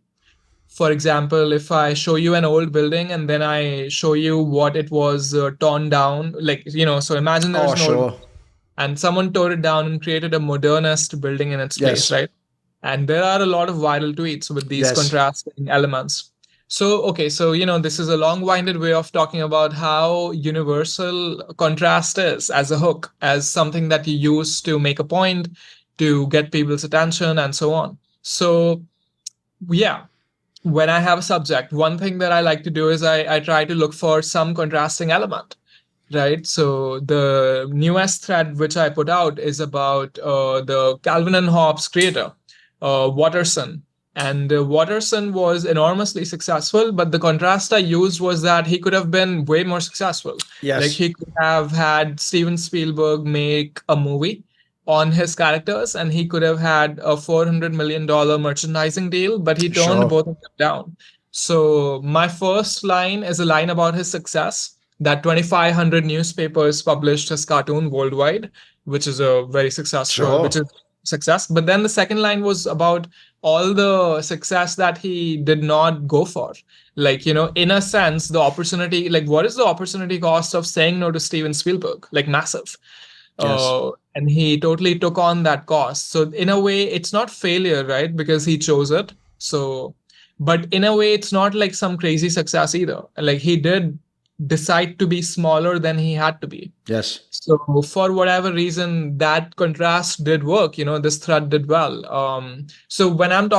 B: For example, if I show you an old building and then I show you what it was torn down, so imagine there's an old, and someone tore it down and created a modernist building in its place, right? And there are a lot of viral tweets with these contrasting elements. So, this is a long-winded way of talking about how universal contrast is as a hook, as something that you use to make a point, to get people's attention, and so on. So, when I have a subject, one thing that I like to do is I try to look for some contrasting element, right? So the newest thread which I put out is about the Calvin and Hobbes creator, Watterson. And Watterson was enormously successful, but the contrast I used was that he could have been way more successful.
A: Yes.
B: Like, he could have had Steven Spielberg make a movie on his characters, and he could have had a $400 million merchandising deal, but he turned both of them down. So my first line is a line about his success, that 2,500 newspapers published his cartoon worldwide, which is a very successful, success. But then the second line was about all the success that he did not go for. Like, in a sense, the opportunity, like, what is the opportunity cost of saying no to Steven Spielberg? Like, massive.
A: Yes.
B: and he totally took on that cost. So in a way, it's not failure, right? Because he chose it. So, but in a way, it's not like some crazy success either. Like he did decide to be smaller than he had to be.
A: Yes.
B: So for whatever reason, that contrast did work. This thread did well. So when I'm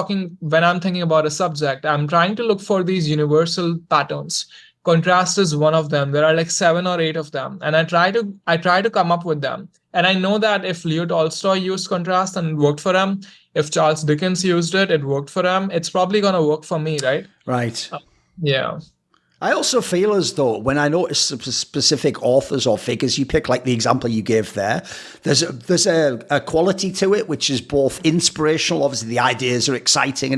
B: thinking about a subject, I'm trying to look for these universal patterns. Contrast is one of them. There are like 7 or 8 of them, and I try to come up with them. And I know that if Leo Tolstoy used contrast and it worked for him, if Charles Dickens used it, it worked for him. It's probably gonna work for me, right?
A: Right.
B: Yeah.
A: I also feel as though when I notice specific authors or figures you pick, like the example you gave there, there's a quality to it which is both inspirational. Obviously, the ideas are exciting,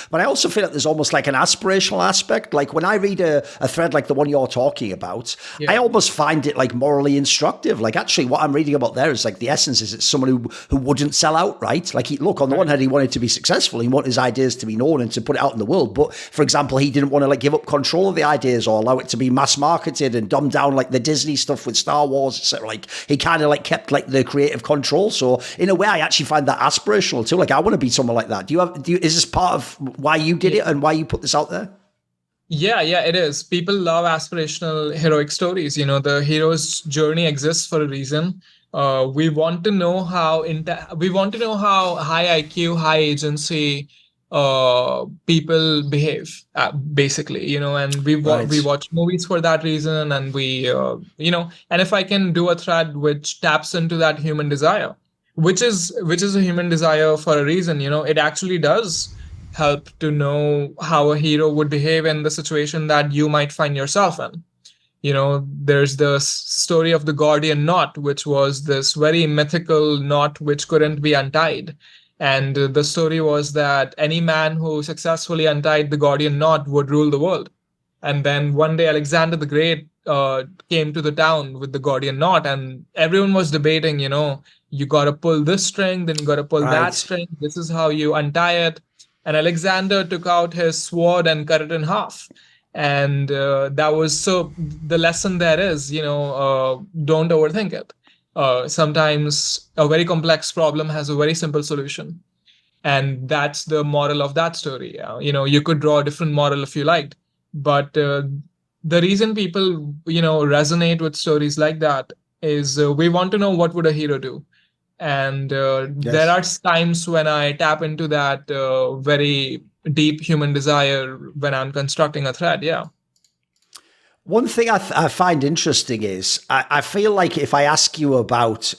A: but I also feel like there's almost like an aspirational aspect. Like when I read a thread like the one you're talking about, I almost find it like morally instructive. Like actually, what I'm reading about there is like the essence is it's someone who wouldn't sell out, right? Like look, on the one hand, he wanted to be successful, he wanted his ideas to be known and to put it out in the world. But for example, he didn't want to like give up control of the idea or allow it to be mass marketed and dumbed down like the Disney stuff with Star Wars, etc. Like he kind of like kept like the creative control. So in a way, I actually find that aspirational too. Like I want to be someone like that. Is this part of why you did it and why you put this out there?
B: Yeah, it is. People love aspirational heroic stories. The hero's journey exists for a reason. We want to know how high IQ, high agency people behave, basically, and we watch movies for that reason, and we and if I can do a thread which taps into that human desire, which is a human desire for a reason, it actually does help to know how a hero would behave in the situation that you might find yourself in. There's the story of the Gordian knot, which was this very mythical knot which couldn't be untied. And the story was that any man who successfully untied the Gordian knot would rule the world. And then one day Alexander the Great came to the town with the Gordian knot, and everyone was debating, you got to pull this string, then you got to pull that string. This is how you untie it. And Alexander took out his sword and cut it in half. And that was so the lesson there is, don't overthink it. Sometimes a very complex problem has a very simple solution. And that's the moral of that story. You could draw a different moral if you liked. But the reason people, resonate with stories like that is we want to know what would a hero do. And there are times when I tap into that very deep human desire when I'm constructing a thread. Yeah.
A: One thing I find interesting is I feel like if I ask you about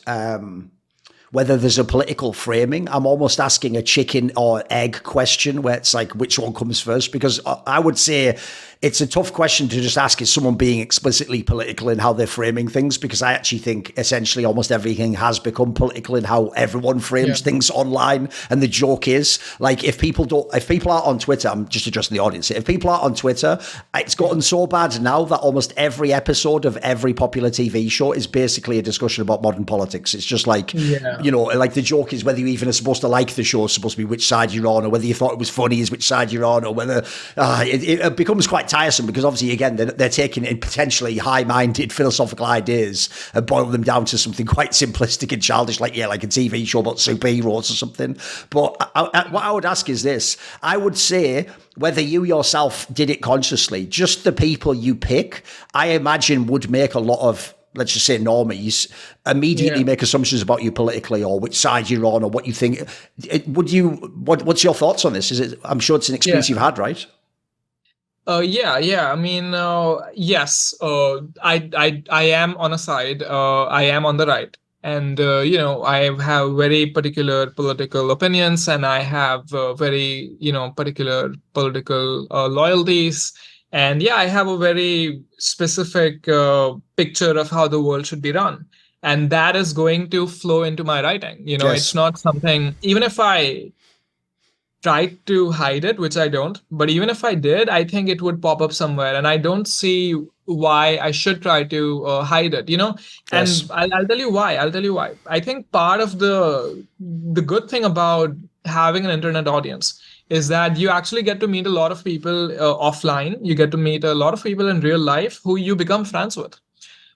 A: whether there's a political framing, I'm almost asking a chicken or egg question where it's like, which one comes first? Because I would say it's a tough question to just ask, is someone being explicitly political in how they're framing things? Because I actually think essentially almost everything has become political in how everyone frames things online. And the joke is, like, if people aren't on Twitter, I'm just addressing the audience. If people aren't on Twitter, it's gotten so bad now that almost every episode of every popular TV show is basically a discussion about modern politics. It's just like, like the joke is whether you even are supposed to like the show, it's supposed to be which side you're on, or whether you thought it was funny is which side you're on, or whether it becomes quite tiresome because obviously, again, they're taking in potentially high-minded philosophical ideas and boil them down to something quite simplistic and childish, like a TV show about superheroes or something. But what I would ask is this. I would say, whether you yourself did it consciously, just the people you pick, I imagine would make a lot of, let's just say, normies immediately make assumptions about you politically or which side you're on or what you think. What's your thoughts on this? I'm sure it's an experience you've had, right?
B: I mean, yes, I am on a side. I am on the right. And, I have very particular political opinions, and I have very, particular political loyalties. And I have a very specific picture of how the world should be run. And that is going to flow into my writing. It's not something, even if I tried to hide it, which I don't, but even if I did, I think it would pop up somewhere. And I don't see why I should try to hide it, and I'll tell you why. I think part of the good thing about having an internet audience is that you actually get to meet a lot of people offline. You get to meet a lot of people in real life who you become friends with.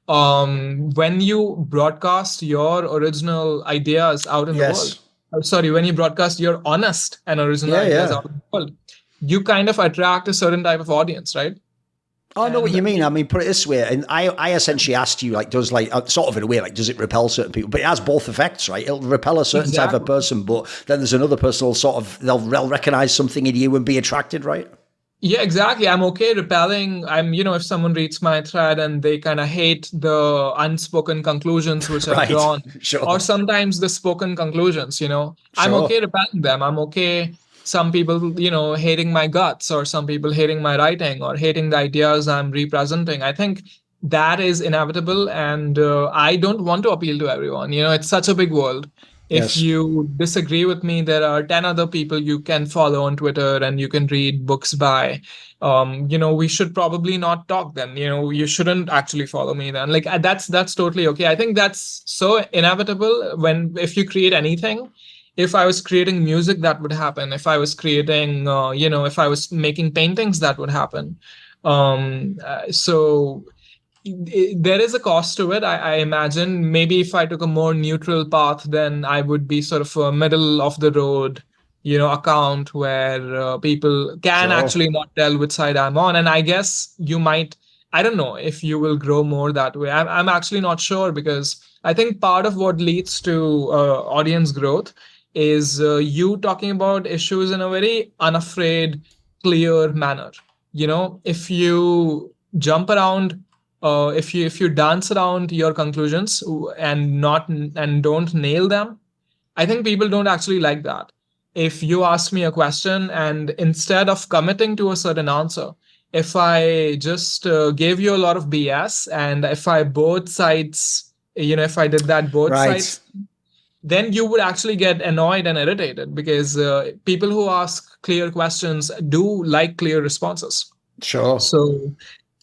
B: when you broadcast your original ideas out in the world,
A: Yes.
B: sorry, when you broadcast your honest and original ideas out in the world, you kind of attract a certain type of audience, right?
A: I know what
B: And
A: you mean. I mean, put it this way, and I essentially asked you, like, does like sort of in a way, like, does it repel certain people? But it has both effects, right? It'll repel a certain type of person, but then there's another person who'll sort of they'll recognize something in you and be attracted, right?
B: yeah, exactly. I'm okay repelling. If someone reads my thread and they kind of hate the unspoken conclusions which I've
A: Right.
B: drawn,
A: Sure.
B: or sometimes the spoken conclusions, I'm
A: Sure.
B: okay repelling them. I'm okay. Some people, hating my guts, or some people hating my writing, or hating the ideas I'm representing. I think that is inevitable, and I don't want to appeal to everyone. It's such a big world. If
A: Yes.
B: you disagree with me, there are 10 other people you can follow on Twitter and you can read books by. We should probably not talk then. You shouldn't actually follow me then. Like that's totally okay. I think that's so inevitable if you create anything. If I was creating music, that would happen. If I was creating, if I was making paintings, that would happen. So there is a cost to it. I imagine maybe if I took a more neutral path, then I would be sort of a middle of the road, account where people can actually not tell which side I'm on. And I guess you might, I don't know if you will grow more that way. I'm actually not sure, because I think part of what leads to audience growth is you talking about issues in a very unafraid, clear manner. If you jump around, if you dance around your conclusions and don't nail them, I think people don't actually like that. If you ask me a question and instead of committing to a certain answer, if I just gave you a lot of BS, and if I both sides, if I did that both sides, then you would actually get annoyed and irritated, because people who ask clear questions do like clear responses.
A: Sure.
B: So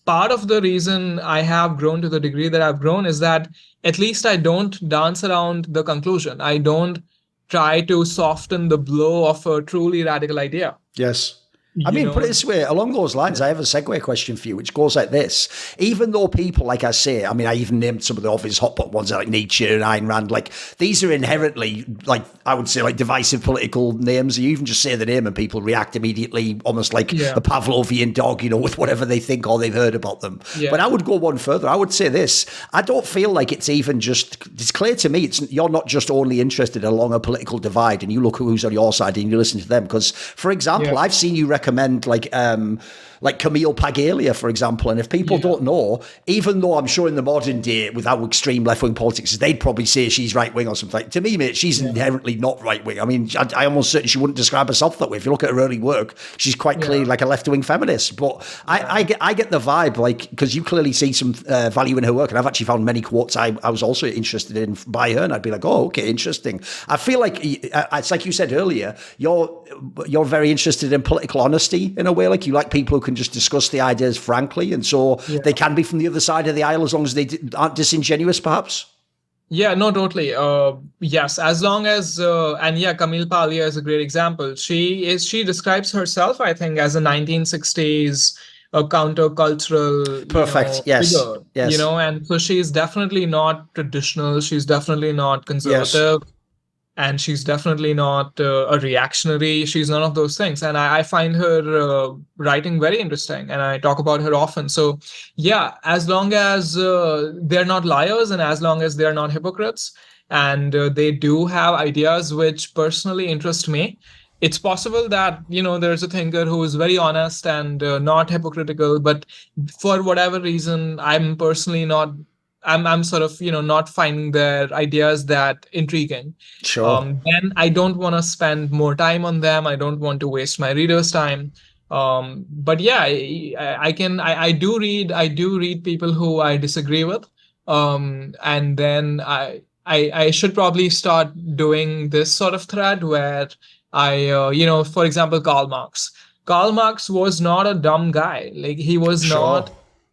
B: part of the reason I have grown to the degree that I've grown is that at least I don't dance around the conclusion. I don't try to soften the blow of a truly radical idea.
A: Yes. I mean, put it this way, along those lines, I have a segue question for you, which goes like this. Even though people, like I say, I mean, I even named some of the obvious hot button ones like Nietzsche and Ayn Rand, like these are inherently, like, I would say, like divisive political names. You even just say the name and people react immediately, almost like a Pavlovian dog, with whatever they think or they've heard about them. Yeah. But I would go one further. I would say this. I don't feel like it's even just, it's clear to me, you're not just only interested along a political divide and you look who's on your side and you listen to them. Because, for example, I've seen you recommend like Camille Paglia, for example. And if people don't know, even though I'm sure in the modern day, with how extreme left-wing politics is, they'd probably say she's right-wing or something. To me, mate, she's inherently not right-wing. I mean, I almost certain she wouldn't describe herself that way. If you look at her early work, she's quite clearly like a left-wing feminist. But I get the vibe, like, because you clearly see some value in her work. And I've actually found many quotes I was also interested in by her. And I'd be like, oh, okay, interesting. I feel like it's like you said earlier, you're very interested in political honesty in a way. Like, you like people who can just discuss the ideas frankly, and so they can be from the other side of the aisle as long as they aren't disingenuous, perhaps.
B: Yeah, no, totally. Yes, as long as Camille Paglia is a great example. She describes herself, I think, as a 1960s countercultural figure,
A: yes.
B: And so she's definitely not traditional. She's definitely not conservative. Yes. And she's definitely not a reactionary. She's none of those things. And I find her writing very interesting, and I talk about her often. So, yeah, as long as they're not liars, and as long as they're not hypocrites, and they do have ideas which personally interest me, it's possible that, there's a thinker who is very honest and not hypocritical, but for whatever reason, I'm personally not. I'm sort of, not finding their ideas that intriguing.
A: Sure.
B: Then I don't want to spend more time on them. I don't want to waste my readers' time. But yeah, I do read people who I disagree with. And then I should probably start doing this sort of thread where for example, Karl Marx. Karl Marx was not a dumb guy. Like, he was not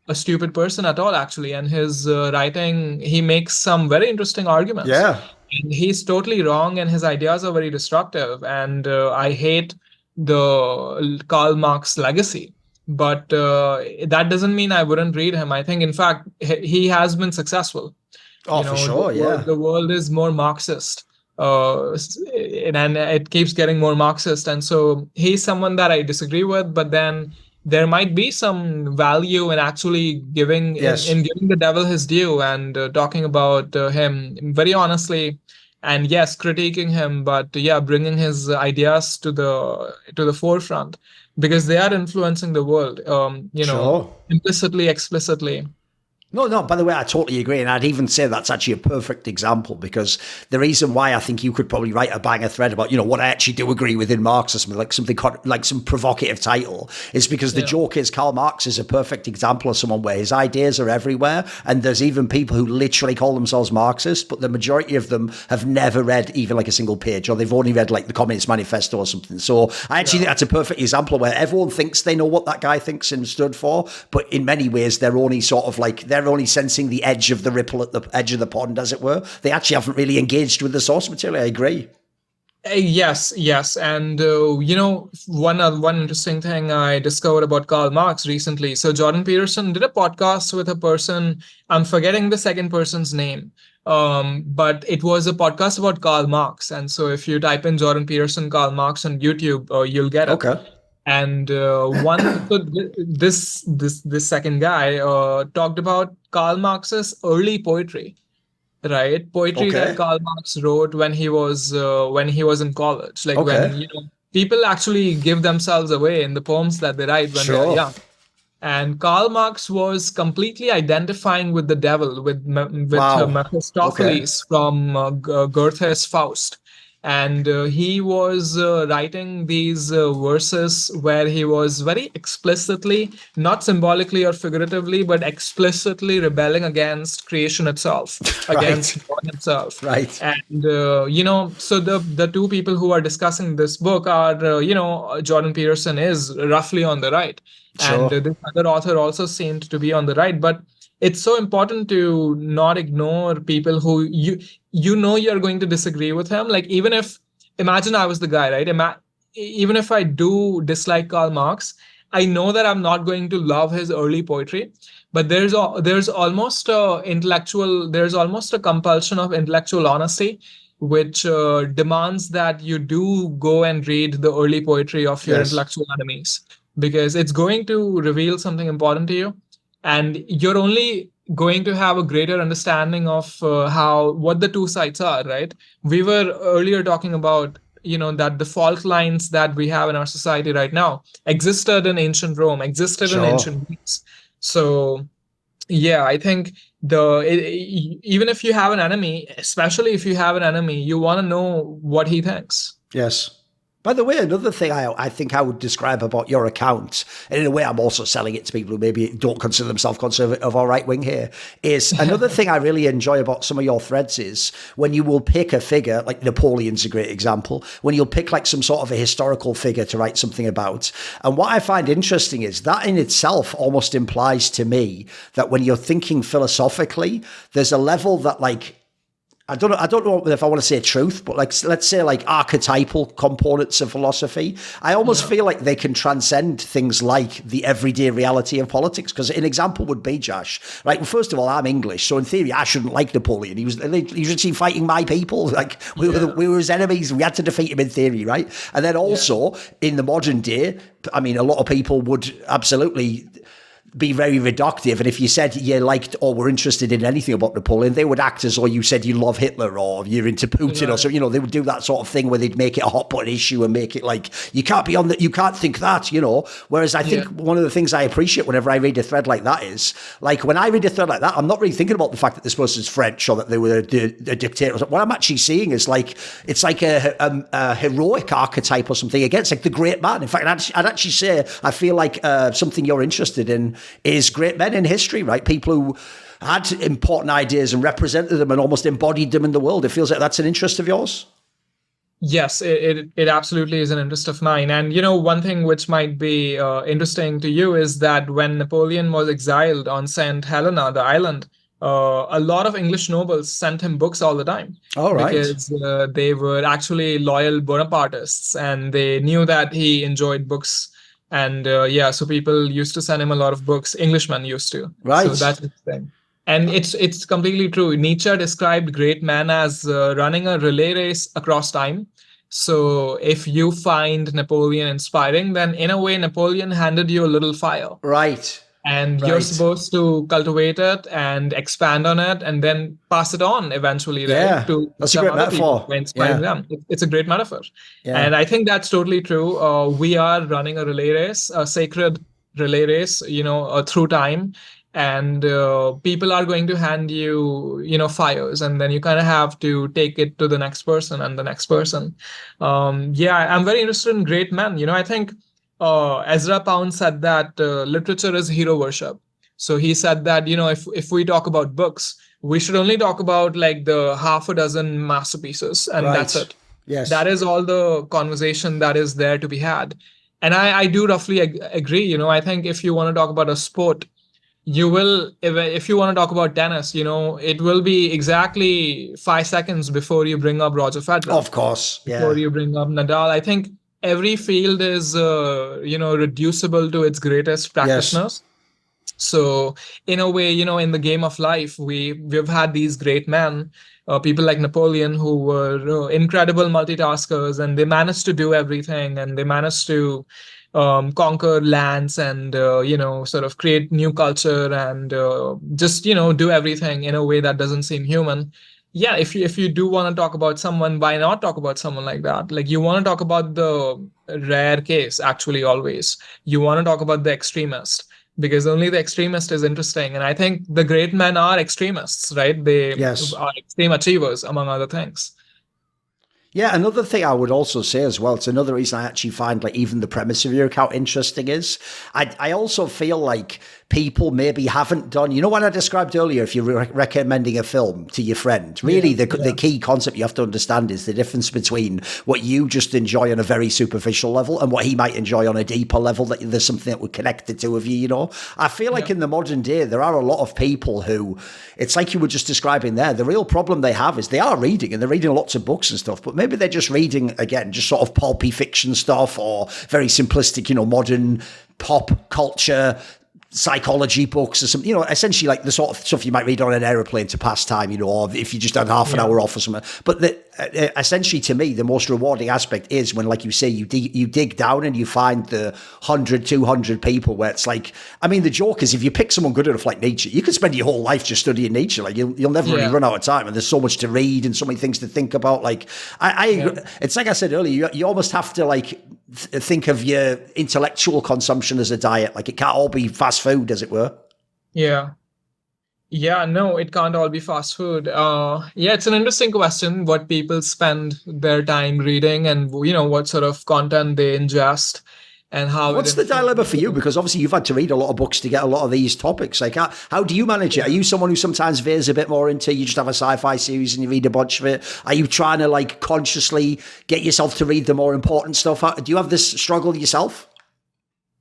B: a stupid person at all, actually. And his writing, he makes some very interesting arguments.
A: Yeah.
B: And he's totally wrong, and his ideas are very destructive. And I hate the Karl Marx legacy. but that doesn't mean I wouldn't read him. I think, in fact, he has been successful.
A: Oh, for sure,
B: The world is more Marxist, and it keeps getting more Marxist. And so he's someone that I disagree with, but then there might be some value in actually giving in giving the devil his due and talking about him very honestly, and yes, critiquing him, but yeah, bringing his ideas to the forefront, because they are influencing the world, implicitly, explicitly.
A: No, by the way, I totally agree. And I'd even say that's actually a perfect example, because the reason why I think you could probably write a banger thread about, what I actually do agree with in Marxism, like something like some provocative title, is because the joke is Karl Marx is a perfect example of someone where his ideas are everywhere. And there's even people who literally call themselves Marxist, but the majority of them have never read even like a single page, or they've only read like the Communist Manifesto or something. So I actually think that's a perfect example where everyone thinks they know what that guy thinks and stood for, but in many ways, they're only sort of like, they're only sensing the edge of the ripple at the edge of the pond, as it were. They actually haven't really engaged with the source material. I agree.
B: Yes. And, one interesting thing I discovered about Karl Marx recently. So Jordan Peterson did a podcast with a person, I'm forgetting the second person's name, but it was a podcast about Karl Marx. And so if you type in Jordan Peterson, Karl Marx on YouTube, you'll get it.
A: Okay.
B: And this second guy talked about Karl Marx's early poetry, right? Poetry that Karl Marx wrote when he was in college, like when people actually give themselves away in the poems that they write when they're young. And Karl Marx was completely identifying with the devil, with Mephistopheles from Goethe's Faust. And he was writing these verses where he was very explicitly, not symbolically or figuratively, but explicitly rebelling against creation itself, against God itself.
A: Right.
B: And, so the two people who are discussing this book are, Jordan Peterson is roughly on the right. And this other author also seemed to be on the right. But it's so important to not ignore people who you're going to disagree with him. Like, even if, imagine I was the guy, right? Even if I do dislike Karl Marx, I know that I'm not going to love his early poetry. But there's almost a compulsion of intellectual honesty, which demands that you do go and read the early poetry of your intellectual enemies, because it's going to reveal something important to you. And you're only going to have a greater understanding of what the two sides are, right? We were earlier talking about, that the fault lines that we have in our society right now existed in ancient Rome, existed in ancient Greece. So, yeah, I think even if you have an enemy, especially if you have an enemy, you want to know what he thinks.
A: Yes. By the way, another thing I think I would describe about your account, and in a way I'm also selling it to people who maybe don't consider themselves conservative or right-wing here, is another thing I really enjoy about some of your threads is when you will pick a figure, like Napoleon's a great example, when you'll pick like some sort of a historical figure to write something about. And what I find interesting is that in itself almost implies to me that when you're thinking philosophically, there's a level that like, I don't know if I want to say truth, but like, let's say like archetypal components of philosophy. I almost feel like they can transcend things like the everyday reality of politics. Because an example would be, Jash, right? Well, first of all, I'm English, so in theory, I shouldn't like Napoleon. He was actually fighting my people. Like we were his enemies. We had to defeat him in theory, right? And then also in the modern day, I mean, a lot of people would absolutely be very reductive, and if you said you liked or were interested in anything about Napoleon, they would act as though you said you love Hitler or you're into Putin or so. They would do that sort of thing where they'd make it a hot button issue and make it like you can't be on that, you can't think that. Whereas I think one of the things I appreciate whenever I read a thread like that is like when I read a thread like that, I'm not really thinking about the fact that this person's French or that they were a dictator. What I'm actually seeing is like it's like a heroic archetype or something against like the great man. In fact, I'd actually say I feel like something you're interested in is great men in history, right? People who had important ideas and represented them and almost embodied them in the world. It feels like that's an interest of yours.
B: Yes, it absolutely is an interest of mine. And, one thing which might be interesting to you is that when Napoleon was exiled on St. Helena, the island, a lot of English nobles sent him books all the time.
A: All right.
B: Because they were actually loyal Bonapartists, and they knew that he enjoyed books And so people used to send him a lot of books. Englishmen used to.
A: Right.
B: So that's the thing. And it's completely true. Nietzsche described great men as running a relay race across time. So if you find Napoleon inspiring, then in a way, Napoleon handed you a little fire.
A: Right.
B: And you're supposed to cultivate it and expand on it and then pass it on eventually, right? To
A: that's a great metaphor.
B: Inspiring them. It's a great metaphor. And I think that's totally true. We are running a relay race, a sacred relay race, through time. And people are going to hand you, fires, and then you kind of have to take it to the next person and the next person. I'm very interested in great men. I think Ezra Pound said that literature is hero worship. So he said that, if we talk about books, we should only talk about like the half a dozen masterpieces, and that's it.
A: Yes.
B: That is all the conversation that is there to be had. And I do roughly agree. I think if you want to talk about a sport, you will, if you want to talk about tennis, it will be exactly 5 seconds before you bring up Roger Federer.
A: Of course.
B: Before you bring up Nadal. I think every field is, reducible to its greatest practitioners. Yes. So in a way, in the game of life, we've had these great men, people like Napoleon, who were incredible multitaskers, and they managed to do everything, and they managed to conquer lands and, sort of create new culture and just, do everything in a way that doesn't seem human. Yeah, if you do want to talk about someone, why not talk about someone like that? Like, you want to talk about the rare case, actually, always. You want to talk about the extremist, because only the extremist is interesting. And I think the great men are extremists, right? They are extreme achievers, among other things.
A: Yeah, another thing I would also say as well, it's another reason I actually find like even the premise of your account interesting is I also feel like people maybe haven't done, when I described earlier, if you're recommending a film to your friend, really the key concept you have to understand is the difference between what you just enjoy on a very superficial level and what he might enjoy on a deeper level, that there's something that would connect the two of you, I feel like in the modern day, there are a lot of people who, it's like you were just describing there, the real problem they have is they are reading and they're reading lots of books and stuff, but maybe they're just reading, again, just sort of pulpy fiction stuff or very simplistic, modern pop culture, psychology books or something, essentially like the sort of stuff you might read on an aeroplane to pass time, or if you just had half an hour off or something. But essentially, to me, the most rewarding aspect is when, like you say, you dig down and you find the 100, 200 people where it's like, I mean, the joke is if you pick someone good enough like Nietzsche, you could spend your whole life just studying Nietzsche. Like you'll never really run out of time, and there's so much to read and so many things to think about. Like I agree. It's like I said earlier, you almost have to like think of your intellectual consumption as a diet. Like it can't all be fast food, as it were.
B: No, it can't all be fast food. It's an interesting question, what people spend their time reading and, what sort of content they ingest and how.
A: What's the dilemma for you? Because obviously you've had to read a lot of books to get a lot of these topics. Like how do you manage it? Are you someone who sometimes veers a bit more into, you just have a sci-fi series and you read a bunch of it? Are you trying to like consciously get yourself to read the more important stuff? Do you have this struggle yourself?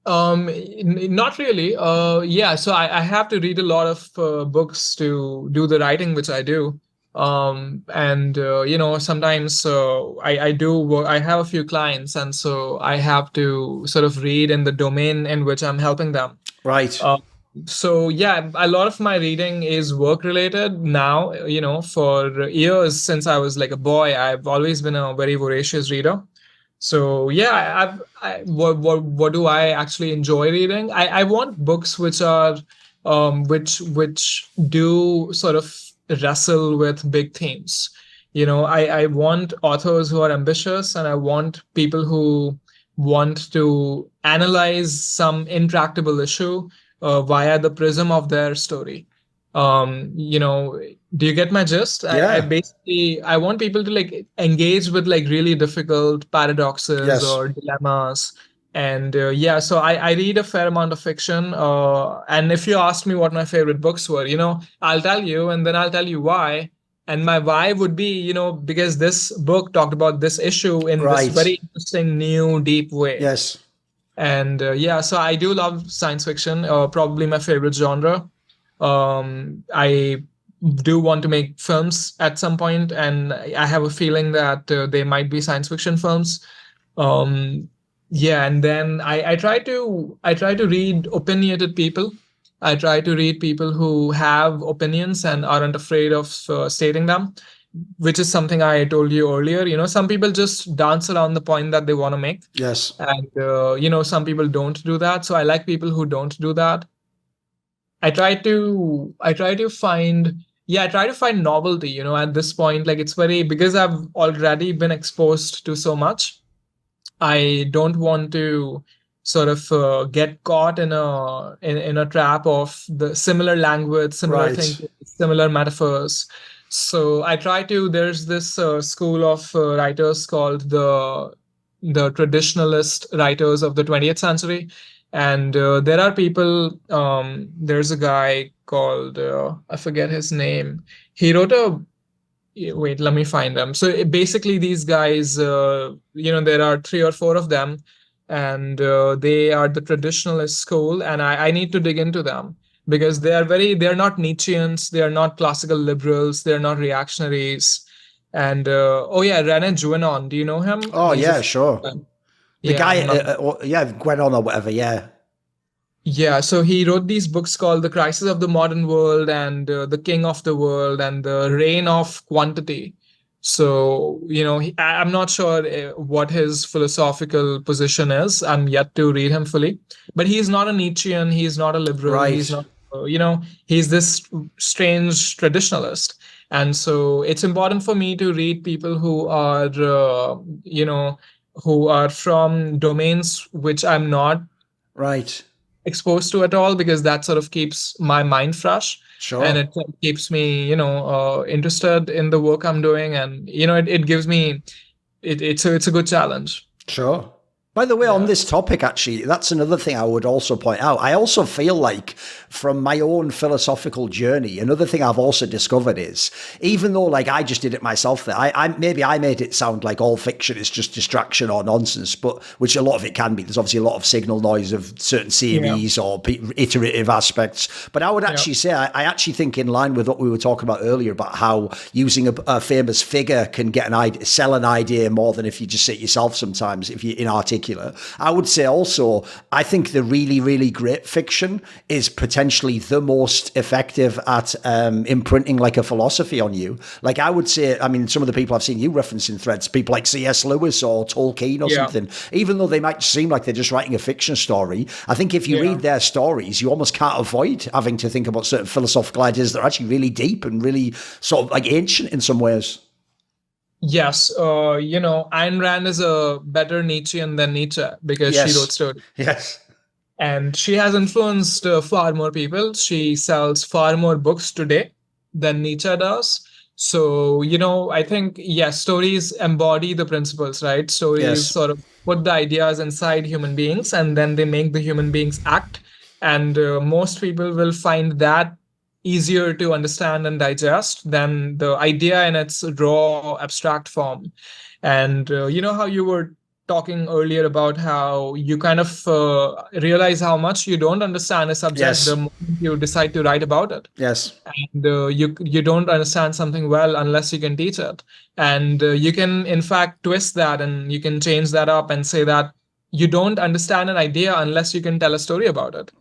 B: Not really. So I have to read a lot of books to do the writing, which I do. Sometimes I do work, I have a few clients, and so I have to sort of read in the domain in which I'm helping them.
A: Right.
B: A lot of my reading is work related now. For years since I was like a boy, I've always been a very voracious reader. So what do I actually enjoy reading? I want books which are which do sort of wrestle with big themes. I want authors who are ambitious, and I want people who want to analyze some intractable issue via the prism of their story. Do you get my gist? I want people to like engage with like really difficult paradoxes or dilemmas. And so I read a fair amount of fiction. And if you ask me what my favorite books were, I'll tell you, and then I'll tell you why. And my why would be, because this book talked about this issue in this very interesting, new, deep way.
A: Yes.
B: And so I do love science fiction, probably my favorite genre. I do want to make films at some point, and I have a feeling that they might be science fiction films. Yeah, and then I try to read opinionated people. I try to read people who have opinions and aren't afraid of stating them, which is something I told you earlier. Some people just dance around the point that they want to make,
A: Yes.
B: and some people don't do that. So I like people who don't do that. I try to find I try to find novelty. At this point, like, it's very, because I've already been exposed to so much. I don't want to sort of get caught in a trap of the similar language, similar
A: Right.
B: things, similar metaphors. So I try to. There's this school of writers called the traditionalist writers of the 20th century, and there are people. There's a guy called I forget his name. He wrote a wait, let me find them. So basically, these guys, there are 3 or 4 of them, and they are the traditionalist school, and I need to dig into them because they're not Nietzscheans, they are not classical liberals, they're not reactionaries. And oh yeah, René Guénon, do you know him?
A: Oh,
B: He's
A: yeah, sure. The
B: yeah,
A: guy, Gwenon or whatever, yeah.
B: Yeah, so he wrote these books called The Crisis of the Modern World and The King of the World and The Reign of Quantity. So, I'm not sure what his philosophical position is. I'm yet to read him fully. But he's not a Nietzschean, he's not a liberal,
A: Right.
B: he's not, he's this strange traditionalist. And so it's important for me to read people who are, who are from domains which I'm not
A: Right.
B: exposed to at all, because that sort of keeps my mind fresh.
A: Sure.
B: And it keeps me interested in the work I'm doing, and it gives me it's a good challenge.
A: Sure. By the way, on this topic, actually, that's another thing I would also point out. I also feel like from my own philosophical journey, another thing I've also discovered is, even though like I just did it myself there, I maybe I made it sound like all fiction is just distraction or nonsense, but which a lot of it can be. There's obviously a lot of signal noise of certain series or iterative aspects. But I would actually say, I actually think in line with what we were talking about earlier about how using a famous figure can get sell an idea more than if you just say it yourself sometimes, if you're inarticulate. I would say also, I think the really, really great fiction is potentially the most effective at imprinting like a philosophy on you. Like I would say, I mean, some of the people I've seen you referencing threads, people like C.S. Lewis or Tolkien or something, even though they might seem like they're just writing a fiction story, I think if you read their stories, you almost can't avoid having to think about certain philosophical ideas that are actually really deep and really sort of like ancient in some ways.
B: Yes, Ayn Rand is a better Nietzschean than Nietzsche because she wrote stories.
A: Yes.
B: And she has influenced far more people. She sells far more books today than Nietzsche does. So, I think, stories embody the principles, right? Stories sort of put the ideas inside human beings and then they make the human beings act. And most people will find that easier to understand and digest than the idea in its raw, abstract form. And how you were talking earlier about how you kind of realize how much you don't understand a subject the moment you decide to write about it.
A: Yes.
B: And you don't understand something well unless you can teach it. And you can, in fact, twist that and you can change that up and say that you don't understand an idea unless you can tell a story about it.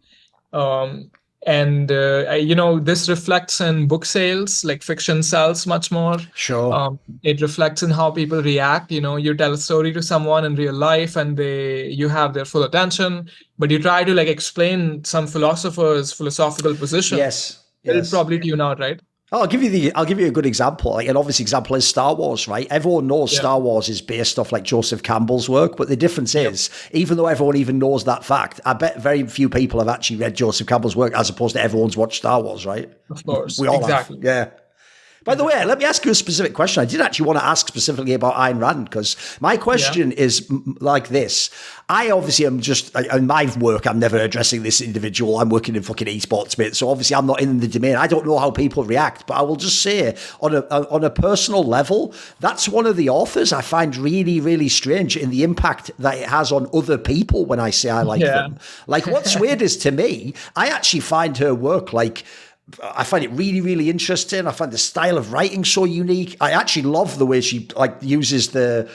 B: And this reflects in book sales, like fiction sells much more.
A: Sure.
B: It reflects in how people react. You tell a story to someone in real life and you have their full attention, but you try to like explain some philosopher's philosophical position.
A: Yes.
B: It'll probably tune out, right?
A: I'll give you a good example. Like an obvious example is Star Wars, right? Everyone knows Star Wars is based off like Joseph Campbell's work, but the difference is, even though everyone even knows that fact, I bet very few people have actually read Joseph Campbell's work as opposed to everyone's watched Star Wars, right?
B: Of course.
A: We all
B: exactly.
A: have. Yeah. By the way, let me ask you a specific question. I did actually want to ask specifically about Ayn Rand because my question is like this. I obviously am just, in my work, I'm never addressing this individual. I'm working in fucking esports, mate. So obviously I'm not in the domain. I don't know how people react, but I will just say on a personal level, that's one of the authors I find really, really strange in the impact that it has on other people when I say I like them. Like what's weird is to me, I actually find her work like, I find it really, really interesting. I find the style of writing so unique. I actually love the way she like uses the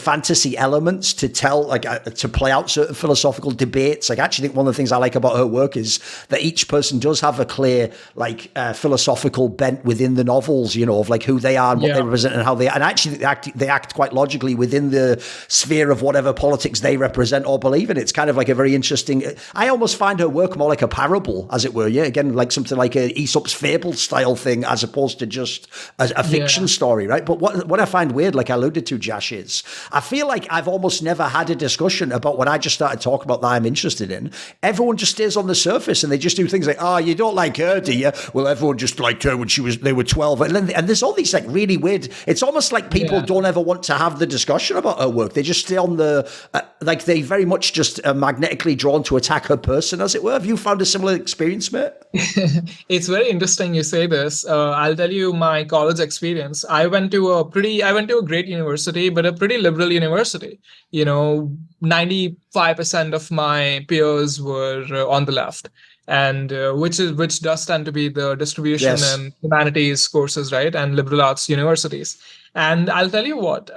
A: fantasy elements to tell, like, to play out certain philosophical debates. Like, I actually think one of the things I like about her work is that each person does have a clear, like, philosophical bent within the novels, you know, of like who they are and what they represent and how they, and actually they act quite logically within the sphere of whatever politics they represent or believe in. It's kind of like a very interesting, I almost find her work more like a parable, as it were. Yeah. Again, like something like a Aesop's Fable style thing, as opposed to just a fiction story, right? But what I find weird, like I alluded to, Jash, is I feel like I've almost never had a discussion about what I just started talking about that I'm interested in. Everyone just stays on the surface and they just do things like, oh, you don't like her, do you? Well, everyone just liked her when they were 12. And there's all these like really weird, it's almost like people don't ever want to have the discussion about her work. They just stay on the, like they very much just are magnetically drawn to attack her person, as it were. Have you found a similar experience, mate?
B: It's very interesting you say this. I'll tell you my college experience. I went to a great university, but a pretty liberal university. You know, 95% of my peers were on the left, and which does tend to be the distribution and humanities courses, right? And liberal arts universities. And I'll tell you what,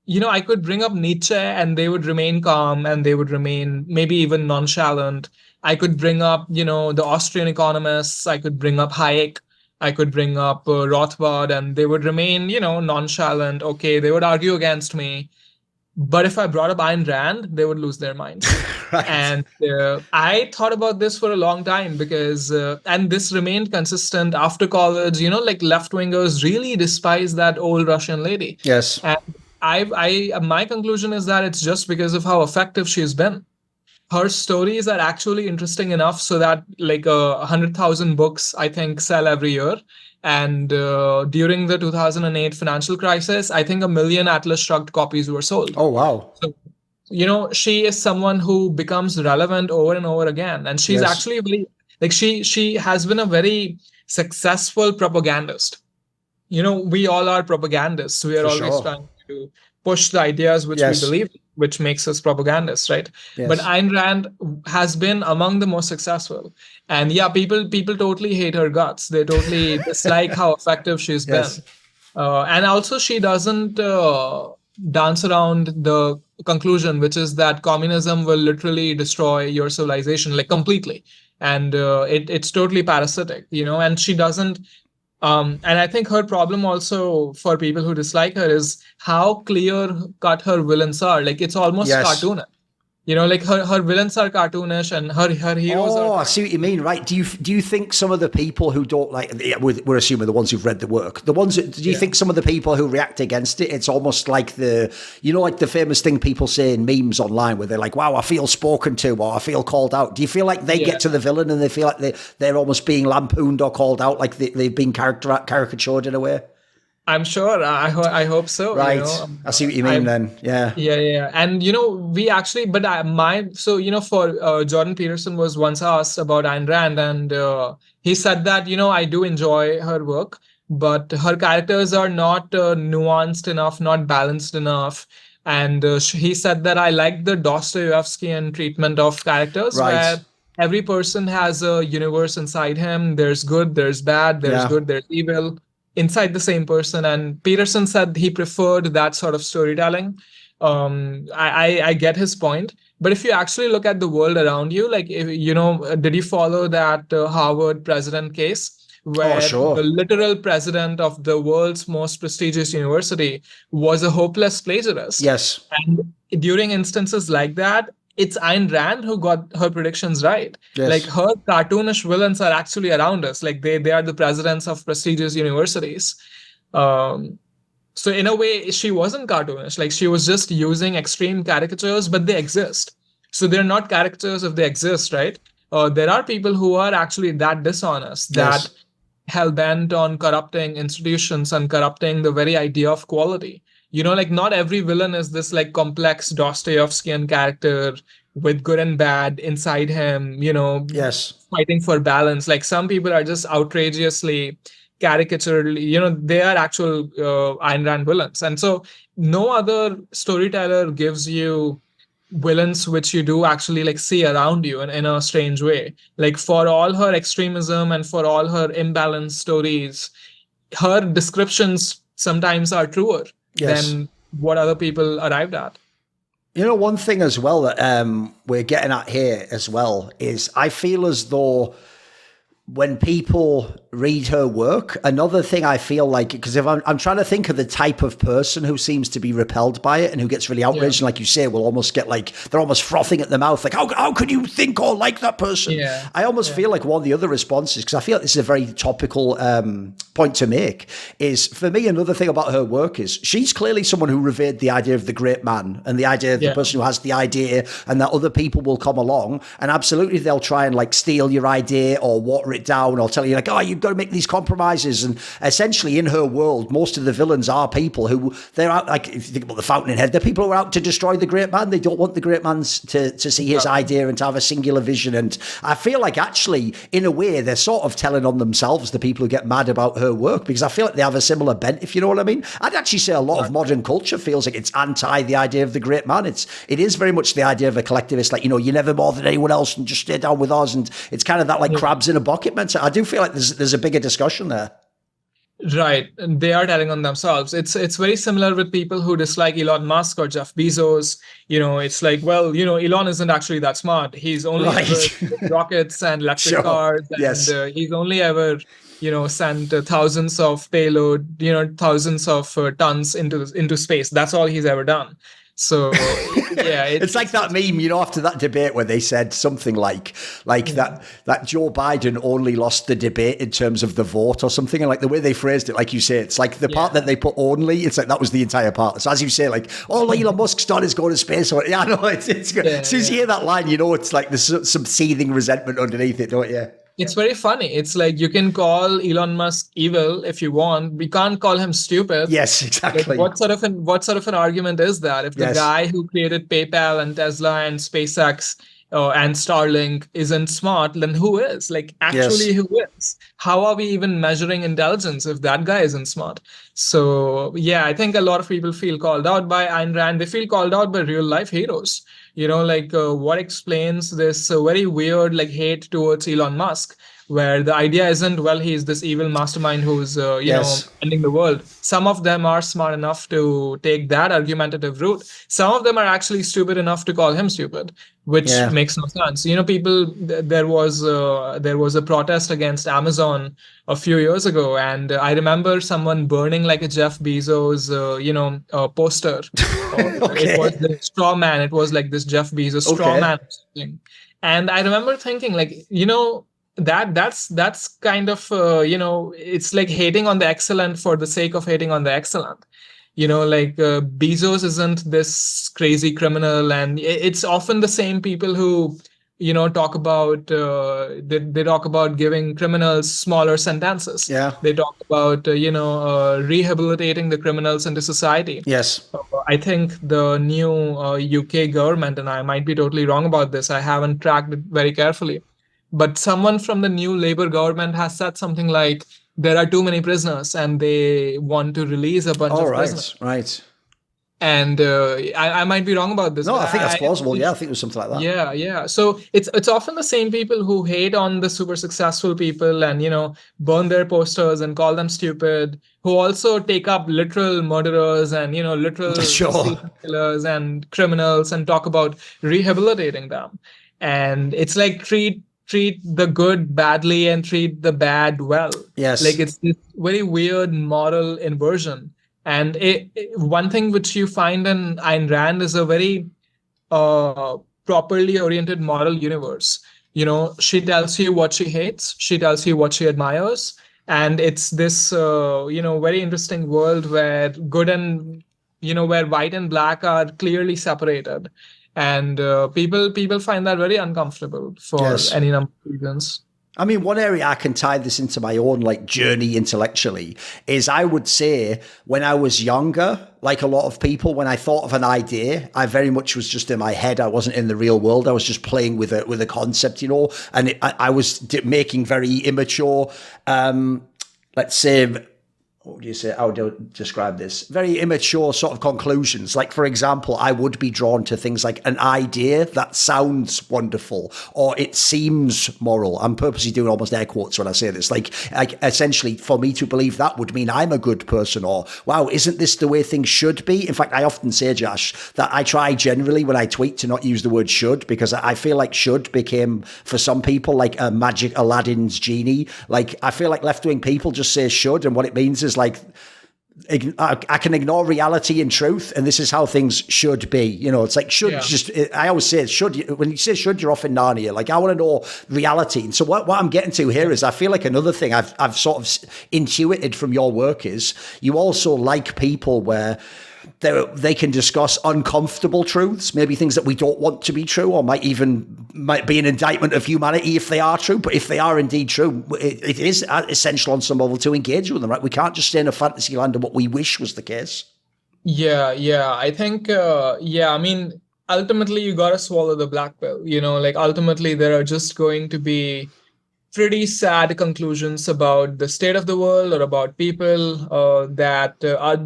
B: you know, I could bring up Nietzsche and they would remain calm and they would remain maybe even nonchalant. I could bring up, you know, the Austrian economists. I could bring up Hayek. I could bring up Rothbard, and they would remain, you know, nonchalant. Okay, they would argue against me. But if I brought up Ayn Rand, they would lose their minds. Right. And I thought about this for a long time because, and this remained consistent after college, you know, like left-wingers really despise that old Russian lady.
A: Yes.
B: And my conclusion is that it's just because of how effective she's been. Her stories are actually interesting enough so that like 100,000 books, I think, sell every year. And during the 2008 financial crisis, I think 1 million Atlas Shrugged copies were sold.
A: Oh, wow.
B: So, you know, she is someone who becomes relevant over and over again. And she's actually really, like, she has been a very successful propagandist. You know, we all are propagandists. We are always trying to push the ideas which we believe in, which makes us propagandists, right? Yes. But Ayn Rand has been among the most successful. And yeah, people totally hate her guts. They totally dislike how effective she's been. And also she doesn't dance around the conclusion, which is that communism will literally destroy your civilization, like completely. And it's totally parasitic, you know, and she doesn't. And I think her problem also for people who dislike her is how clear-cut her villains are. Like, it's almost cartoonish. You know, like her villains are cartoonish and her heroes are.
A: Oh, I see what you mean, right? Do you think some of the people who don't like, we're assuming the ones who've read the work, do you think some of the people who react against it, it's almost like like the famous thing people say in memes online where they're like, wow, I feel spoken to, or I feel called out. Do you feel like they get to the villain and they feel like they're almost being lampooned or called out, like they've been caricatured in a way?
B: I'm sure. I hope so.
A: Right.
B: You know?
A: I see what you mean then. Yeah.
B: Yeah. And, you know, we actually, so, you know, for Jordan Peterson was once asked about Ayn Rand, and he said that, you know, I do enjoy her work, but her characters are not nuanced enough, not balanced enough. And he said that I like the Dostoevskian treatment of characters, where every person has a universe inside him. There's good, there's bad, there's good, there's evil inside the same person. And Peterson said he preferred that sort of storytelling. I get his point. But if you actually look at the world around you, like, you know, did you follow that Harvard president case? Where the literal president of the world's most prestigious university was a hopeless plagiarist.
A: Yes.
B: And during instances like that, it's Ayn Rand who got her predictions right. Yes. Like, her cartoonish villains are actually around us. Like, they are the presidents of prestigious universities. So in a way, she wasn't cartoonish. Like, she was just using extreme caricatures, but they exist. So they're not caricatures if they exist, right? There are people who are actually that dishonest, that hell-bent on corrupting institutions and corrupting the very idea of quality. You know, like, not every villain is this like complex Dostoevskian character with good and bad inside him, you know, fighting for balance. Like, some people are just outrageously caricaturally, you know, they are actual Ayn Rand villains. And so no other storyteller gives you villains which you do actually like see around you in a strange way. Like for all her extremism and for all her imbalanced stories, her descriptions sometimes are truer than what other people arrived at.
A: You know, one thing as well that we're getting at here as well is I feel as though when people read her work, another thing I feel like, because if I'm trying to think of the type of person who seems to be repelled by it and who gets really outraged, and like you say, will almost get like, they're almost frothing at the mouth, like, how could you think or like that person?
B: Yeah.
A: I almost feel like one of the other responses, because I feel like this is a very topical point to make, is for me, another thing about her work is she's clearly someone who revered the idea of the great man and the idea of the person who has the idea and that other people will come along and absolutely they'll try and like steal your idea or water it down or tell you like, oh, you've got to make these compromises. And essentially in her world, most of the villains are people who they're out, like if you think about the Fountainhead, they're people who are out to destroy the great man. They don't want the great man to see his idea and to have a singular vision. And I feel like actually in a way they're sort of telling on themselves, the people who get mad about her work, because I feel like they have a similar bent, if you know what I mean. I'd actually say a lot of modern culture feels like it's anti the idea of the great man. It is very much the idea of a collectivist, like, you know, you're never more than anyone else and just stay down with us. And it's kind of that like crabs in a bucket mentality. I do feel like there's a bigger discussion there.
B: Right. And they are telling on themselves. It's very similar with people who dislike Elon Musk or Jeff Bezos. You know, it's like, well, you know, Elon isn't actually that smart. He's only ever rockets and electric cars. And he's only ever, you know, sent thousands of payload, you know, thousands of tons into space. That's all he's ever done. So yeah,
A: it's like that meme, you know, after that debate where they said something like that Joe Biden only lost the debate in terms of the vote or something, and like the way they phrased it, like you say, it's like the part that they put only, it's like that was the entire part. So as you say, like, oh, Elon Musk's done is going to space, or yeah, I know it's good. As soon as you hear that line, you know it's like there's some seething resentment underneath it, don't you?
B: It's very funny. It's like you can call Elon Musk evil if you want. We can't call him stupid.
A: Yes, exactly.
B: Like what sort of an argument is that? If the guy who created PayPal and Tesla and SpaceX and Starlink isn't smart, then who is? Like actually who is? How are we even measuring intelligence if that guy isn't smart? So yeah, I think a lot of people feel called out by Ayn Rand. They feel called out by real life heroes. You know, like what explains this very weird like hate towards Elon Musk, where the idea isn't, well, he's this evil mastermind who's, you know, ending the world. Some of them are smart enough to take that argumentative route. Some of them are actually stupid enough to call him stupid, which makes no sense. You know, people, there was a protest against Amazon a few years ago, and I remember someone burning like a Jeff Bezos, poster. It was the straw man. It was like this Jeff Bezos straw man or something. And I remember thinking, like, you know, that's kind of it's like hating on the excellent for the sake of hating on the excellent. You know, like Bezos isn't this crazy criminal, and it's often the same people who, you know, talk about they talk about giving criminals smaller sentences. They talk about rehabilitating the criminals into society. I think the new UK government, and I might be totally wrong about this, I haven't tracked it very carefully, but someone from the new Labour government has said something like there are too many prisoners and they want to release a bunch of prisoners.
A: Right.
B: And I might be wrong about this.
A: No, I think that's plausible. I think it was something like that.
B: Yeah. So it's often the same people who hate on the super successful people and, you know, burn their posters and call them stupid, who also take up literal murderers and, you know, literal killers and criminals and talk about rehabilitating them. And it's like treat the good badly and treat the bad well. Like it's this very weird moral inversion. And one thing which you find in Ayn Rand is a very properly oriented moral universe. You know, she tells you what she hates, she tells you what she admires, and it's this very interesting world where good and, you know, where white and black are clearly separated. And people find that very uncomfortable for any number of reasons.
A: I mean, one area I can tie this into my own like journey intellectually is I would say when I was younger, like a lot of people, when I thought of an idea, I very much was just in my head. I wasn't in the real world. I was just playing with a concept, you know, and I was making very immature, let's say, what would you say? How would you describe this? Very immature sort of conclusions. Like, for example, I would be drawn to things like an idea that sounds wonderful or it seems moral. I'm purposely doing almost air quotes when I say this. Like essentially, for me to believe that would mean I'm a good person, or wow, isn't this the way things should be? In fact, I often say, Jash, that I try generally when I tweet to not use the word should, because I feel like should became for some people like a magic Aladdin's genie. Like, I feel like left-wing people just say should, and what it means is like, I can ignore reality and truth, and this is how things should be. You know, it's like should just. I always say should. When you say should, you're off in Narnia. Like, I want to know reality, and so what I'm getting to here is I feel like another thing I've sort of intuited from your work is you also like people where they can discuss uncomfortable truths, maybe things that we don't want to be true, or might be an indictment of humanity if they are true. But if they are indeed true, it is essential on some level to engage with them, right? We can't just stay in a fantasy land of what we wish was the case.
B: Yeah. I think, I mean, ultimately you got to swallow the black pill, you know, like ultimately there are just going to be pretty sad conclusions about the state of the world or about people that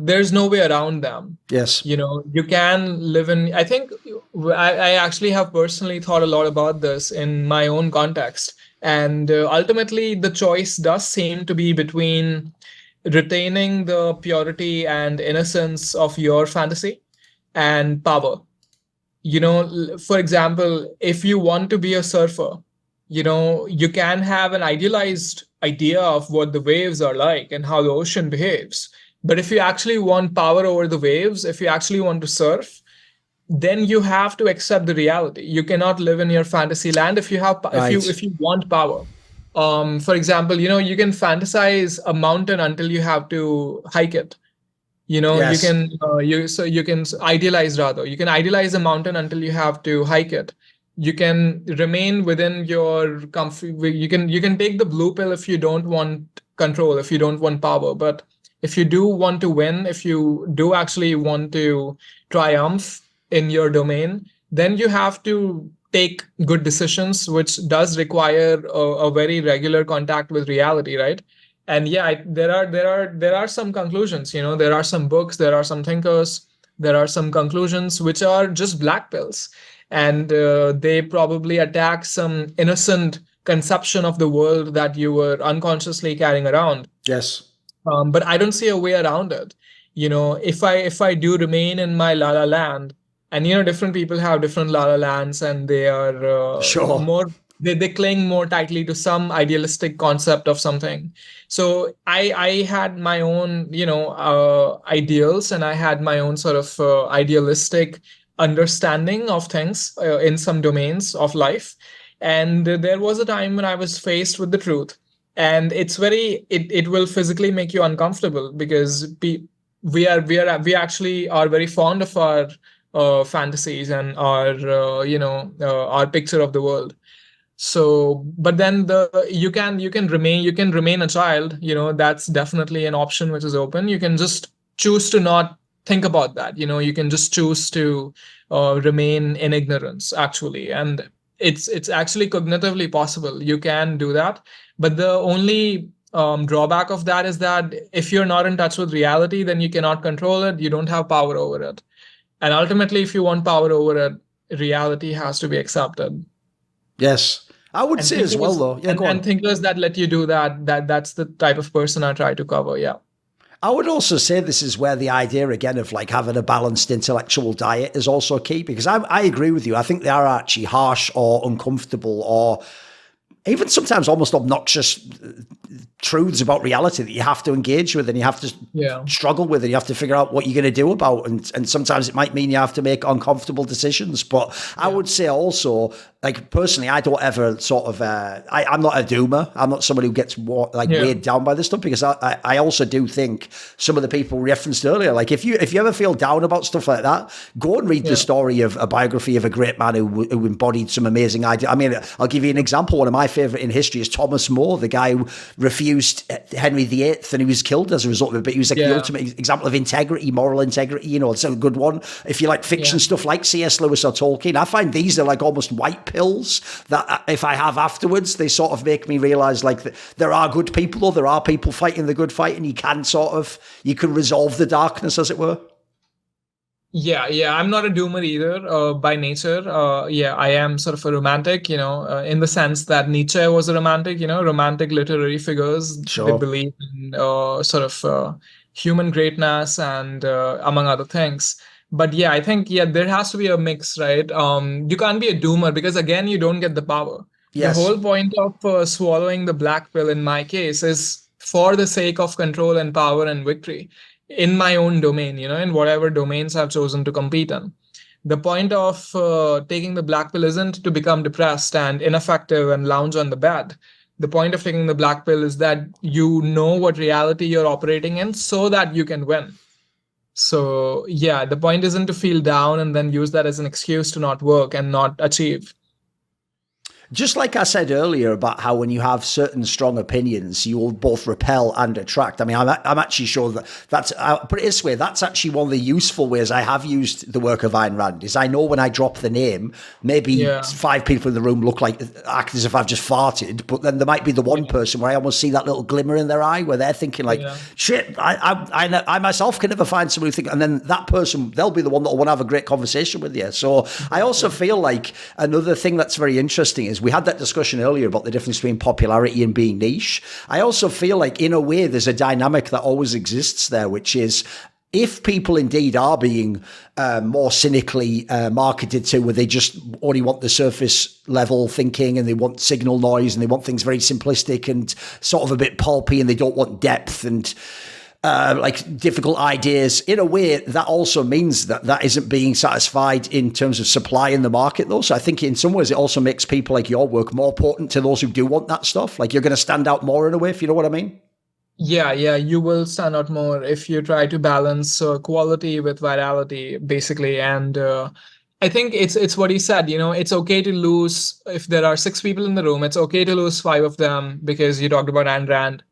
B: there's no way around them.
A: Yes.
B: You know, you can live in, I think I actually have personally thought a lot about this in my own context. And ultimately the choice does seem to be between retaining the purity and innocence of your fantasy and power. You know, for example, if you want to be a surfer, you know, you can have an idealized idea of what the waves are like and how the ocean behaves. But if you actually want power over the waves, if you actually want to surf, then you have to accept the reality. You cannot live in your fantasy land if you have, if you want power. For example, you know, you can fantasize a mountain until you have to hike it. You know, yes. You can idealize a mountain until you have to hike it. You can remain within your comfort. You can take the blue pill if you don't want control, if you don't want power. But if you do want to win, if you do actually want to triumph in your domain, then you have to take good decisions, which does require a very regular contact with reality, right? And yeah, there are some conclusions. You know, there are some books, there are some thinkers, there are some conclusions which are just black pills. And they probably attack some innocent conception of the world that you were unconsciously carrying around.
A: Yes.
B: But I don't see a way around it. You know, if I do remain in my La La Land, and you know, different people have different La La Lands, and they are more. They cling more tightly to some idealistic concept of something. So I had my own, you know, ideals, and I had my own sort of idealistic understanding of things in some domains of life. And there was a time when I was faced with the truth, and it will physically make you uncomfortable, because we actually are very fond of our fantasies and our our picture of the world. So, but then you can remain a child. You know, that's definitely an option which is open. You can just choose to not think about that. You know, you can just choose to remain in ignorance, actually. And it's actually cognitively possible. You can do that. But the only drawback of that is that if you're not in touch with reality, then you cannot control it. You don't have power over it. And ultimately, if you want power over it, reality has to be accepted.
A: Yes. I would say as well, though. Yeah, go on.
B: And thinkers that let you do that's the type of person I try to cover. Yeah.
A: I would also say this is where the idea, again, of like having a balanced intellectual diet is also key, because I agree with you. I think they are actually harsh or uncomfortable or even sometimes almost obnoxious truths about reality that you have to engage with and you have to struggle with, and you have to figure out what you're going to do about. And sometimes it might mean you have to make uncomfortable decisions. But I would say also, like, personally, I don't ever sort of, I'm not a doomer. I'm not somebody who gets weighed down by this stuff, because I also do think some of the people referenced earlier, like if you ever feel down about stuff like that, go and read the story of a biography of a great man who embodied some amazing ideas. I mean, I'll give you an example. One of my favourite in history is Thomas More, the guy who refused Henry VIII and he was killed as a result of it. But he was like the ultimate example of integrity, moral integrity. You know, it's a good one. If you like fiction stuff like C.S. Lewis or Tolkien, I find these are like almost white pills that if I have afterwards, they sort of make me realise like there are good people, or there are people fighting the good fight, and you can resolve the darkness, as it were.
B: Yeah. I'm not a doomer either by nature. I am sort of a romantic, in the sense that Nietzsche was a romantic, romantic literary figures.
A: Sure.
B: They believe in human greatness and among other things. But I think, there has to be a mix, right? You can't be a doomer because, again, you don't get the power.
A: Yes.
B: The whole point of swallowing the black pill in my case is for the sake of control and power and victory in my own domain, in whatever domains I've chosen to compete in. The point of taking the black pill isn't to become depressed and ineffective and lounge on the bed. The point of taking the black pill is that you know what reality you're operating in so that you can win. So, the point isn't to feel down and then use that as an excuse to not work and not achieve.
A: Just like I said earlier about how when you have certain strong opinions, you will both repel and attract. I mean, I'm actually sure that's, I'll put it this way, that's actually one of the useful ways I have used the work of Ayn Rand, is I know when I drop the name, maybe 5 people in the room act as if I've just farted, but then there might be the one person where I almost see that little glimmer in their eye where they're thinking like, shit, I myself can never find somebody who think, and then that person, they'll be the one that will want to have a great conversation with you. So I also feel like another thing that's very interesting is we had that discussion earlier about the difference between popularity and being niche. I also feel like in a way there's a dynamic that always exists there, which is if people indeed are being more cynically marketed to, where they just only want the surface level thinking and they want signal noise and they want things very simplistic and sort of a bit pulpy and they don't want depth and like difficult ideas, in a way that also means that isn't being satisfied in terms of supply in the market though. So I think in some ways it also makes people like your work more important to those who do want that stuff. Like you're going to stand out more in a way, if you know what I mean.
B: Yeah, you will stand out more if you try to balance quality with virality, basically. And I think it's what he said, it's okay to lose. If there are 6 people in the room, it's okay to lose 5 of them because you talked about Ayn Rand,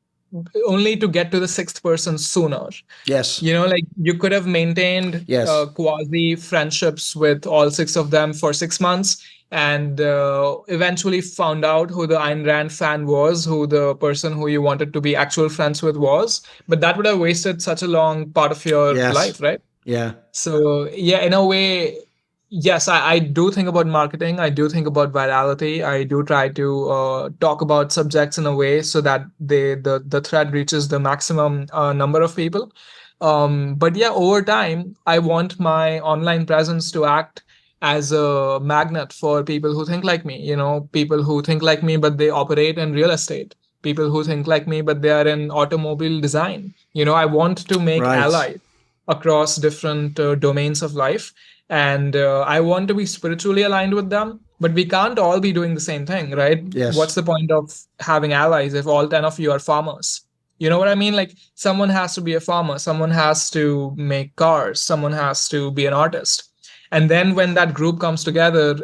B: only to get to the 6th person sooner.
A: Yes.
B: Like you could have maintained quasi friendships with all 6 of them for 6 months and eventually found out who the Ayn Rand fan was, who the person who you wanted to be actual friends with was. But that would have wasted such a long part of your life, right?
A: Yeah.
B: So, in a way, yes, I do think about marketing. I do think about virality. I do try to talk about subjects in a way so that the thread reaches the maximum number of people. But over time, I want my online presence to act as a magnet for people who think like me, people who think like me, but they operate in real estate, people who think like me, but they are in automobile design. I want to make allies across different domains of life. And I want to be spiritually aligned with them, but we can't all be doing the same thing, right?
A: Yes.
B: What's the point of having allies if all 10 of you are farmers? You know what I mean? Like someone has to be a farmer, someone has to make cars, someone has to be an artist. And then when that group comes together,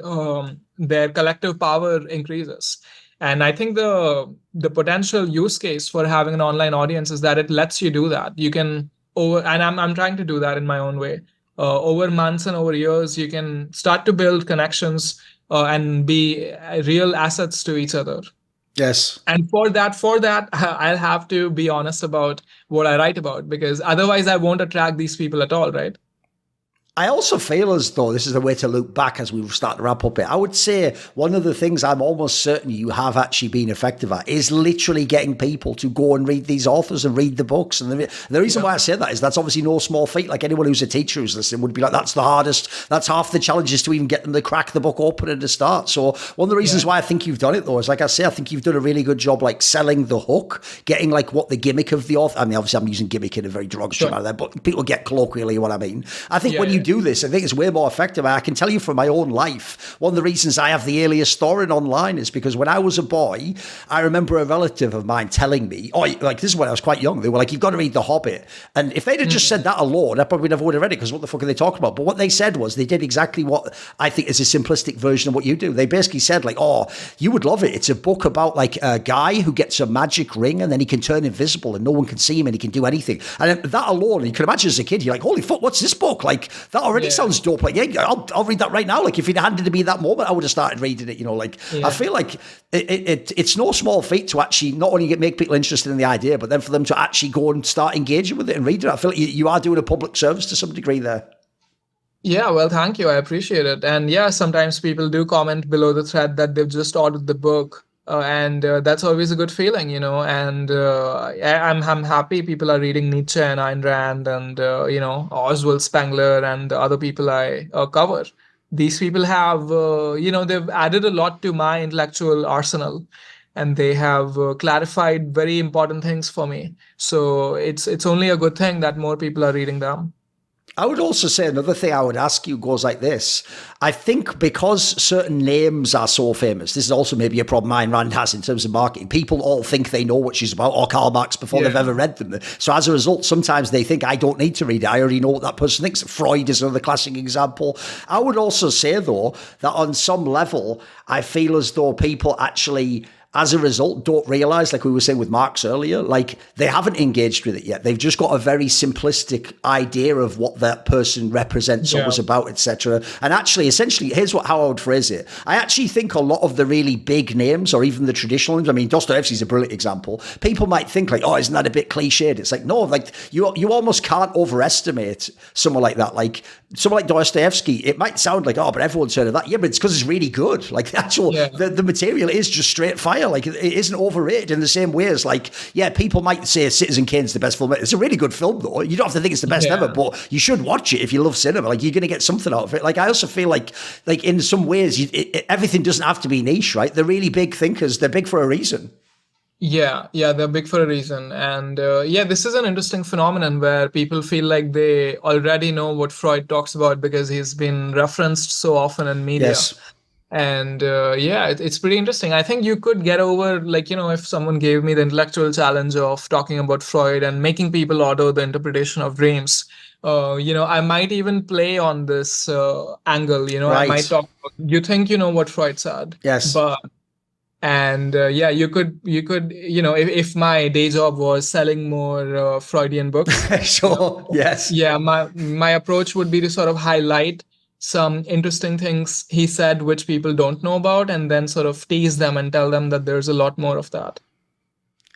B: their collective power increases. And I think the potential use case for having an online audience is that it lets you do that. You can and I'm trying to do that in my own way. Over months and over years, you can start to build connections and be real assets to each other.
A: Yes.
B: And for that, I'll have to be honest about what I write about, because otherwise I won't attract these people at all, right?
A: I also feel as though this is a way to look back as we start to wrap up it. I would say one of the things I'm almost certain you have actually been effective at is literally getting people to go and read these authors and read the books. And the reason why I say that is that's obviously no small feat. Like anyone who's a teacher who's listening would be like, that's the hardest. That's half the challenge is to even get them to crack the book open and to start. So one of the reasons why I think you've done it though is, like I say, I think you've done a really good job like selling the hook, getting like what the gimmick of the author. I mean, obviously I'm using gimmick in a very derogatory manner there, but people get colloquially what I mean. I think when you do this, I think it's way more effective. I can tell you from my own life, one of the reasons I have the alias Thorin online is because when I was a boy, I remember a relative of mine telling me, like this is when I was quite young, they were like, you've got to read The Hobbit. And if they'd have just said that alone, I probably never would have read it, because what the fuck are they talking about? But what they said was, they did exactly what I think is a simplistic version of what you do. They basically said like, oh, you would love it. It's a book about like a guy who gets a magic ring and then he can turn invisible and no one can see him and he can do anything. And that alone, you can imagine as a kid, you're like, holy fuck, what's this book? Like, that already sounds dope. Like, yeah, I'll read that right now. Like, if you'd handed me that moment, I would have started reading it, like, I feel like it's no small feat to actually not only make people interested in the idea, but then for them to actually go and start engaging with it and reading it. I feel like you are doing a public service to some degree there.
B: Yeah, well, thank you. I appreciate it. And yeah, sometimes people do comment below the thread that they've just ordered the book. And that's always a good feeling, and I'm happy people are reading Nietzsche and Ayn Rand and, Oswald Spengler and the other people I cover. These people have, they've added a lot to my intellectual arsenal, and they have clarified very important things for me. So it's only a good thing that more people are reading them.
A: I would also say another thing I would ask you goes like this. I think because certain names are so famous, this is also maybe a problem Ayn Rand has in terms of marketing. People all think they know what she's about, or Karl Marx, before they've ever read them. So as a result, sometimes they think, I don't need to read it. I already know what that person thinks. Freud is another classic example. I would also say, though, that on some level, I feel as though people actually, as a result, don't realize, like we were saying with Marx earlier, like they haven't engaged with it yet. They've just got a very simplistic idea of what that person represents or was about, etc. And actually, essentially, here's how I would phrase it. I actually think a lot of the really big names, or even the traditional names, I mean, Dostoevsky's a brilliant example. People might think like, oh, isn't that a bit cliched? It's like, no, like you almost can't overestimate someone like that. Like someone like Dostoevsky, it might sound like, oh, but everyone's heard of that. Yeah, but it's because it's really good. Like the actual, the material is just straight fire. Like it isn't overrated in the same way as like, yeah, people might say Citizen Kane's the best film. It's a really good film though. You don't have to think it's the best ever, but you should watch it if you love cinema. Like you're going to get something out of it. Like I also feel like in some ways, everything doesn't have to be niche, right? They're really big thinkers. They're big for a reason.
B: Yeah, they're big for a reason. And this is an interesting phenomenon where people feel like they already know what Freud talks about because he's been referenced so often in media.
A: Yes.
B: And it's pretty interesting. I think you could get over, like, if someone gave me the intellectual challenge of talking about Freud and making people order the interpretation of dreams, I might even play on this angle, right. I might talk about, you think you know what Freud said.
A: Yes.
B: But you could, if my day job was selling more Freudian books.
A: Sure. Yes.
B: Yeah, my approach would be to sort of highlight some interesting things he said which people don't know about, and then sort of tease them and tell them that there's a lot more of that.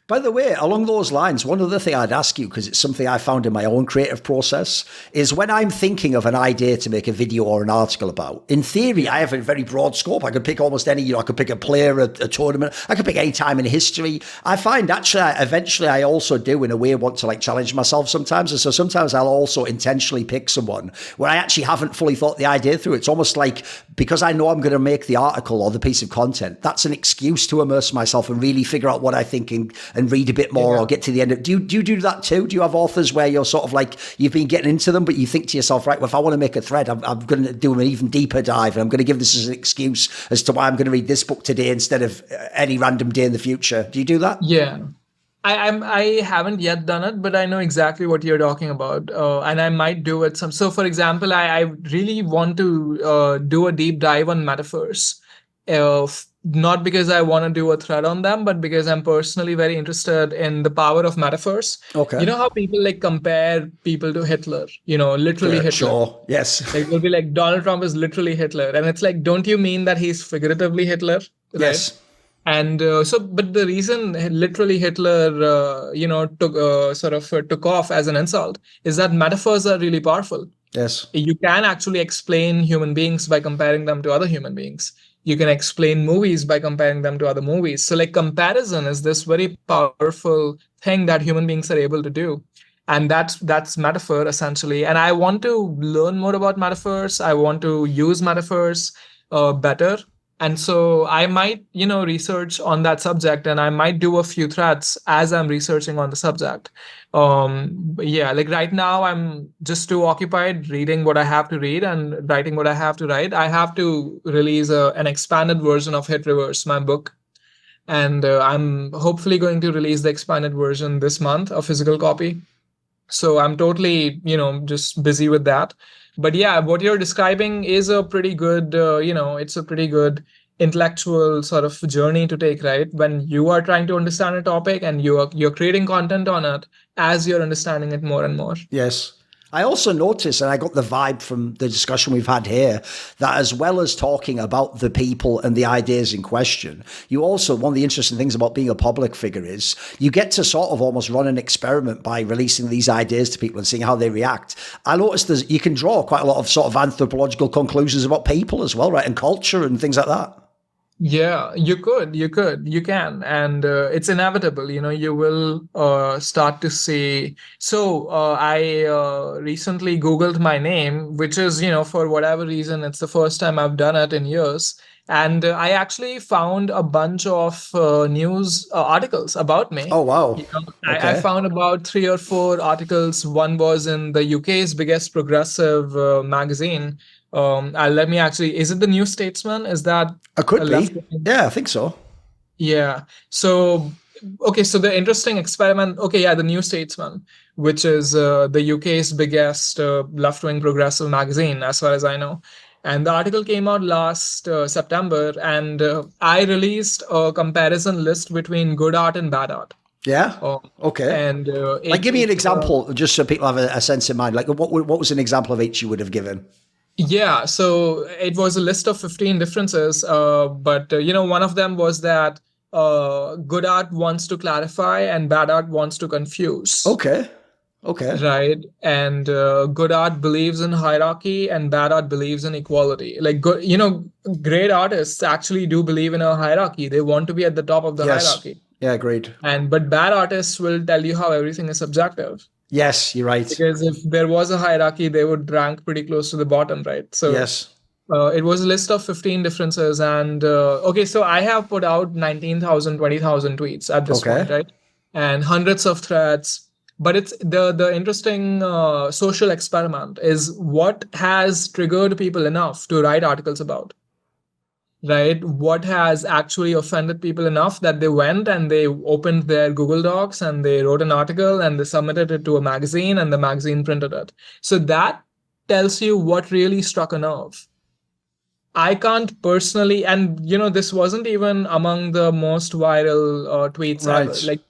A: By the way, along those lines, one other thing I'd ask you, because it's something I found in my own creative process, is when I'm thinking of an idea to make a video or an article about, in theory, I have a very broad scope. I could pick almost any, I could pick a player, a tournament, I could pick any time in history. I find actually, eventually I also do in a way want to like challenge myself sometimes. And so sometimes I'll also intentionally pick someone where I actually haven't fully thought the idea through. It's almost like, because I know I'm going to make the article or the piece of content, that's an excuse to immerse myself and really figure out what I think and read a bit more or get to the end of. Do you do that too? Do you have authors where you're sort of like, you've been getting into them, but you think to yourself, right, well, if I want to make a thread, I'm going to do an even deeper dive, and I'm going to give this as an excuse as to why I'm going to read this book today instead of any random day in the future. Do you do that?
B: Yeah. I haven't yet done it, but I know exactly what you're talking about, and I might do it some. So, for example, I really want to do a deep dive on metaphors, not because I want to do a thread on them, but because I'm personally very interested in the power of metaphors. Okay. You know how people like compare people to Hitler, literally Hitler. Sure.
A: Yes.
B: Like it'll be like Donald Trump is literally Hitler, and it's like, don't you mean that he's figuratively Hitler? Right?
A: Yes.
B: And but the reason literally Hitler, took off as an insult is that metaphors are really powerful.
A: Yes.
B: You can actually explain human beings by comparing them to other human beings. You can explain movies by comparing them to other movies. So like comparison is this very powerful thing that human beings are able to do. And that's metaphor essentially. And I want to learn more about metaphors. I want to use metaphors better. And so I might, research on that subject, and I might do a few threads as I'm researching on the subject. But yeah, like right now I'm just too occupied reading what I have to read and writing what I have to write. I have to release an expanded version of Hit Reverse, my book. And I'm hopefully going to release the expanded version this month, a physical copy. So I'm totally, just busy with that. But yeah, what you're describing is a pretty good, it's a pretty good intellectual sort of journey to take, right? When you are trying to understand a topic and you're creating content on it as you're understanding it more and more.
A: Yes. I also noticed, and I got the vibe from the discussion we've had here, that as well as talking about the people and the ideas in question, you also, one of the interesting things about being a public figure is you get to sort of almost run an experiment by releasing these ideas to people and seeing how they react. I noticed you can draw quite a lot of sort of anthropological conclusions about people as well, right? And culture and things like that.
B: Yeah, you can. And it's inevitable, you will start to see. So I recently Googled my name, which is, for whatever reason, it's the first time I've done it in years. And I actually found a bunch of news articles about me.
A: Oh, wow.
B: I found about 3 or 4 articles. One was in the UK's biggest progressive magazine. Let me actually, is it the New Statesman? Is that
A: it could be? Yeah, I think so.
B: Yeah. So, okay. So the interesting experiment, okay. Yeah. The New Statesman, which is the UK's biggest left-wing progressive magazine, as far as I know. And the article came out last September, and I released a comparison list between good art and bad art.
A: Yeah. Okay.
B: And
A: give me an example, just so people have a sense in mind. Like, what was an example of each you would have given?
B: Yeah, so it was a list of 15 differences, but one of them was that good art wants to clarify and bad art wants to confuse.
A: Okay.
B: Right, and good art believes in hierarchy and bad art believes in equality. Like, great artists actually do believe in a hierarchy. They want to be at the top of the hierarchy.
A: Yeah, agreed.
B: But bad artists will tell you how everything is subjective.
A: Yes, you're right.
B: Because if there was a hierarchy, they would rank pretty close to the bottom, right? So
A: yes,
B: it was a list of 15 differences. And okay, so I have put out 19,000, 20,000 tweets at this point, right? And hundreds of threads. But it's the interesting social experiment is what has triggered people enough to write articles about. Right? What has actually offended people enough that they went and they opened their Google Docs and they wrote an article and they submitted it to a magazine and the magazine printed it. So that tells you what really struck a nerve. I can't personally, and this wasn't even among the most viral tweets ever. Like,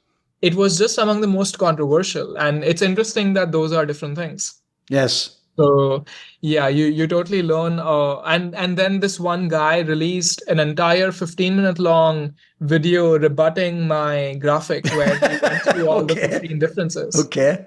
B: it was just among the most controversial. And it's interesting that those are different things.
A: Yes.
B: So yeah, you totally learn. And then this one guy released an entire 15-minute long video rebutting my graphic where he went through all the 15 differences.
A: Okay.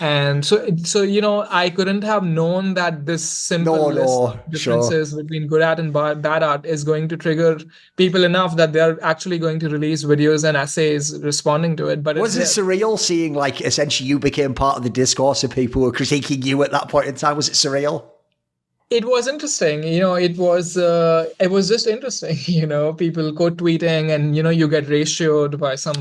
B: And so I couldn't have known that this simple list of differences between good art and bad art is going to trigger people enough that they're actually going to release videos and essays responding to it. But
A: was it surreal seeing, like, essentially you became part of the discourse of people who were critiquing you at that point in time? Was it surreal?
B: It was interesting. It was just interesting. People quote tweeting and, you get ratioed by some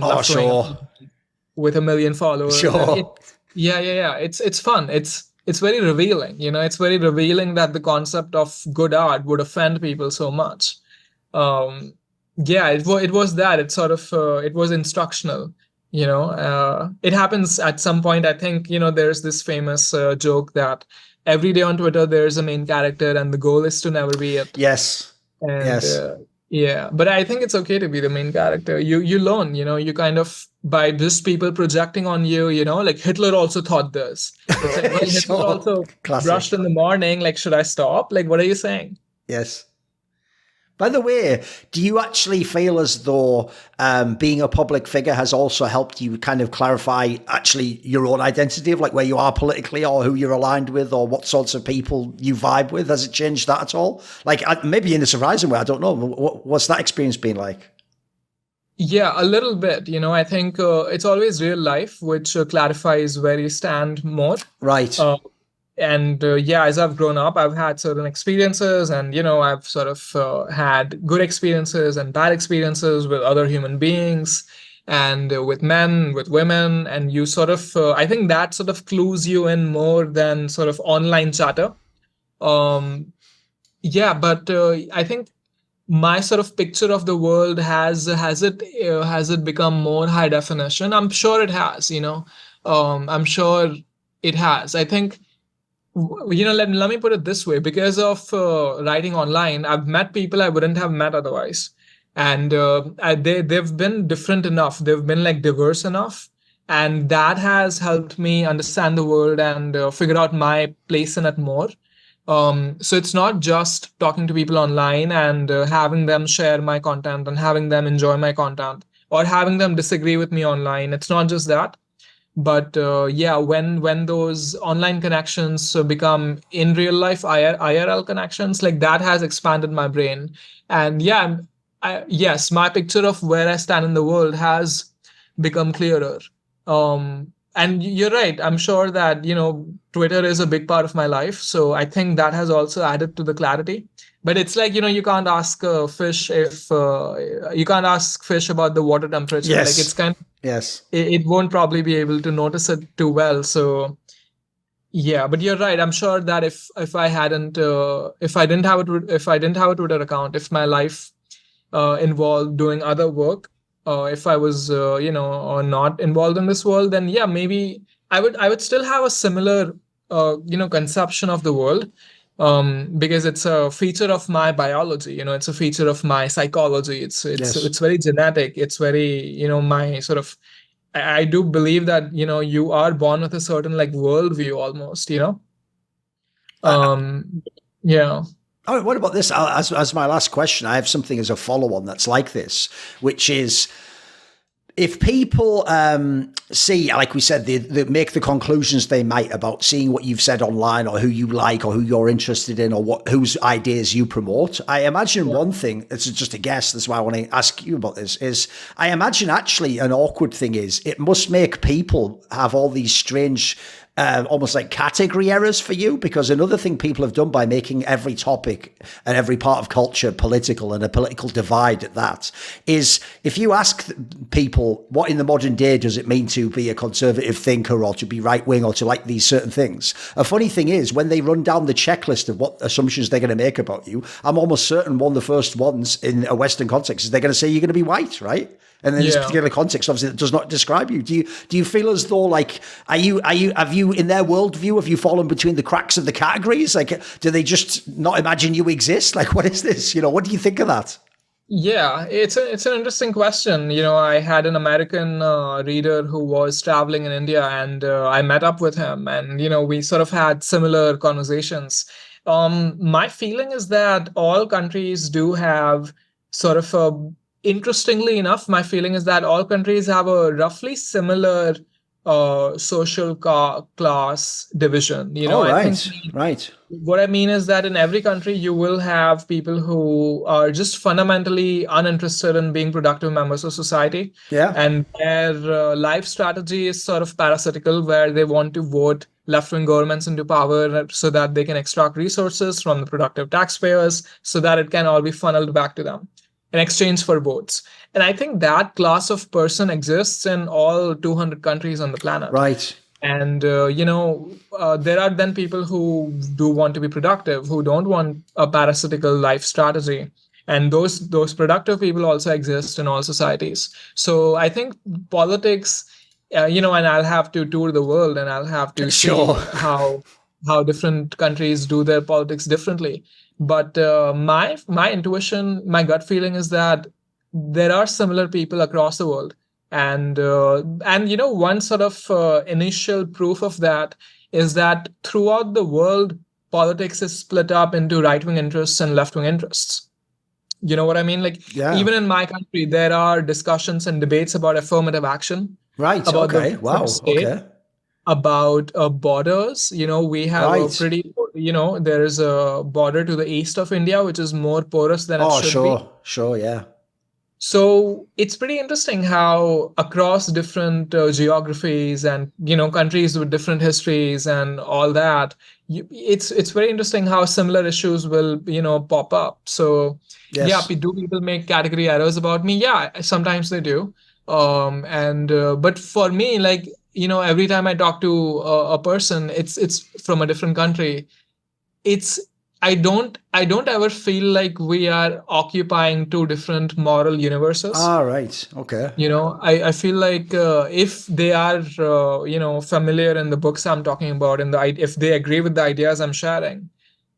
B: with 1 million followers.
A: Sure.
B: Yeah. It's fun. It's very revealing. It's very revealing that the concept of good art would offend people so much. It was that. It sort of it was instructional. It happens at some point. I think there's this famous joke that every day on Twitter there's a main character and the goal is to never be it.
A: Yes.
B: And,
A: yes.
B: Yeah, but I think it's okay to be the main character. You learn, you kind of, by just people projecting on you, like Hitler also thought this. It's like, well, Hitler also brushed in the morning. Like, should I stop? Like, what are you saying?
A: Yes. By the way, do you actually feel as though being a public figure has also helped you kind of clarify actually your own identity of like where you are politically or who you're aligned with or what sorts of people you vibe with? Has it changed that at all? Like maybe in a surprising way, I don't know. What's that experience been like?
B: Yeah, a little bit. I think it's always real life, which clarifies where you stand more.
A: Right.
B: And yeah, as I've grown up, I've had certain experiences, and I've sort of had good experiences and bad experiences with other human beings, and with men, with women, and you sort of I think that sort of clues you in more than sort of online chatter. um yeah, but I think my sort of picture of the world has it become more high definition? I'm sure it has. I'm sure it has. I think let me put it this way. Because of writing online, I've met people I wouldn't have met otherwise. And they've been different enough. They've been like diverse enough. And that has helped me understand the world and figure out my place in it more. So it's not just talking to people online and having them share my content and having them enjoy my content, or having them disagree with me online. It's not just that. But yeah, when those online connections become in real life IRL connections, like that has expanded my brain. And yeah, yes, my picture of where I stand in the world has become clearer. And you're right. I'm sure that Twitter is a big part of my life, so I think that has also added to the clarity. But it's like, you can't ask fish if you can't ask fish about the water temperature.
A: Yes.
B: Like, it's kind of,
A: Yes.
B: it won't probably be able to notice it too well. So yeah, but you're right. I'm sure that if I hadn't if I didn't have a Twitter account, if my life involved doing other work, if I was or not involved in this world, then yeah, maybe I would still have a similar conception of the world, because it's a feature of my biology. It's a feature of my psychology.
A: Yes.
B: It's very genetic. It's very my sort of. I do believe that you are born with a certain like worldview almost. Yeah.
A: Oh, what about this? As my last question, I have something as a follow-on that's like this, which is, if people see, like we said, they make the conclusions they might about seeing what you've said online, or who you like, or who you're interested in, or whose ideas you promote. I imagine one thing, this is just a guess, that's why I want to ask you about this, is I imagine actually an awkward thing is it must make people have all these strange almost like category errors for you, because another thing people have done by making every topic and every part of culture political, and a political divide at that, is if you ask people what in the modern day does it mean to be a conservative thinker, or to be right wing, or to like these certain things, a funny thing is when they run down the checklist of what assumptions they're going to make about you, I'm almost certain one of the first ones in a Western context is they're going to say you're going to be white, right? And in this particular context, obviously, that does not describe you. Do you feel as though, like, have you in their worldview, have you fallen between the cracks of the categories? Like, do they just not imagine you exist? Like, what is this? What do you think of that?
B: Yeah, it's an interesting question. I had an American reader who was traveling in India, and I met up with him, and we sort of had similar conversations. My feeling is that all countries do have sort of a interestingly enough, my feeling is that all countries have a roughly similar social class division. I think
A: right.
B: What I mean is that in every country, you will have people who are just fundamentally uninterested in being productive members of society.
A: Yeah.
B: And their life strategy is sort of parasitical, where they want to vote left-wing governments into power so that they can extract resources from the productive taxpayers, so that it can all be funneled back to them in exchange for votes. And I think that class of person exists in all 200 countries on the planet.
A: Right.
B: And, there are then people who do want to be productive, who don't want a parasitical life strategy. And those productive people also exist in all societies. So I think politics, and I'll have to tour the world, and I'll have to see how different countries do their politics differently. But my intuition, my gut feeling is that there are similar people across the world. And one sort of initial proof of that is that throughout the world, politics is split up into right-wing interests and left-wing interests. You know what I mean? Like, even in my country, there are discussions and debates about affirmative action.
A: Right.
B: About
A: okay. Wow. Okay.
B: About borders. We have a pretty, there is a border to the east of India, which is more porous than it should be.
A: Sure. Yeah.
B: So it's pretty interesting how across different geographies and countries with different histories and all that, it's very interesting how similar issues will pop up. So yeah,
A: Yes.
B: do people make category errors about me? Yeah, sometimes they do. And but for me, like every time I talk to a person, it's from a different country. It's I don't ever feel like we are occupying two different moral universes.
A: Ah, right. Okay.
B: I feel like if they are familiar in the books I'm talking about, and if they agree with the ideas I'm sharing,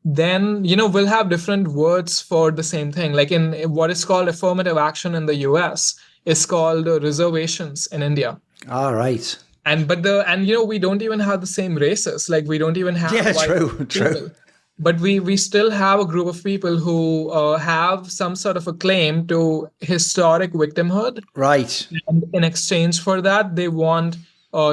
B: then we'll have different words for the same thing. Like in what is called affirmative action in the US is called reservations in India.
A: All right.
B: And we don't even have the same races. Like we don't even have
A: Yeah,
B: white
A: true, true.
B: people, but we still have a group of people who have some sort of a claim to historic victimhood,
A: Right.
B: and in exchange for that they want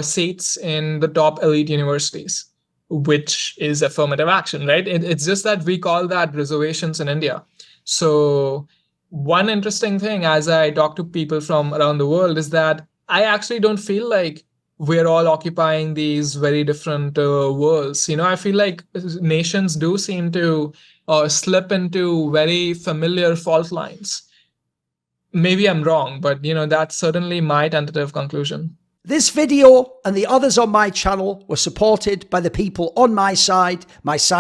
B: seats in the top elite universities, which is affirmative action, right? It's just that we call that reservations in India. So one interesting thing as I talk to people from around the world is that I actually don't feel like we're all occupying these very different worlds. I feel like nations do seem to slip into very familiar fault lines. Maybe I'm wrong, but that's certainly my tentative conclusion.
A: This video and the others on my channel were supported by the people on my side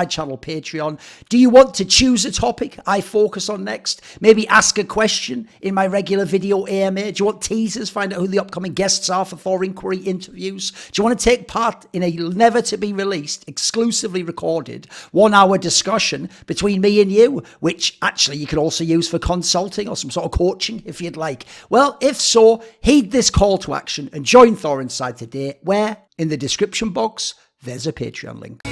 A: channel Patreon. Do you want to choose a topic I focus on next? Maybe ask a question in my regular video AMA? Do you want teasers? Find out who the upcoming guests are for Thorinquiry interviews? Do you want to take part in a never to be released, exclusively recorded 1 hour discussion between me and you, which actually you can also use for consulting or some sort of coaching if you'd like? Well, if so, heed this call to action and join Thorin's side today, where in the description box there's a Patreon link.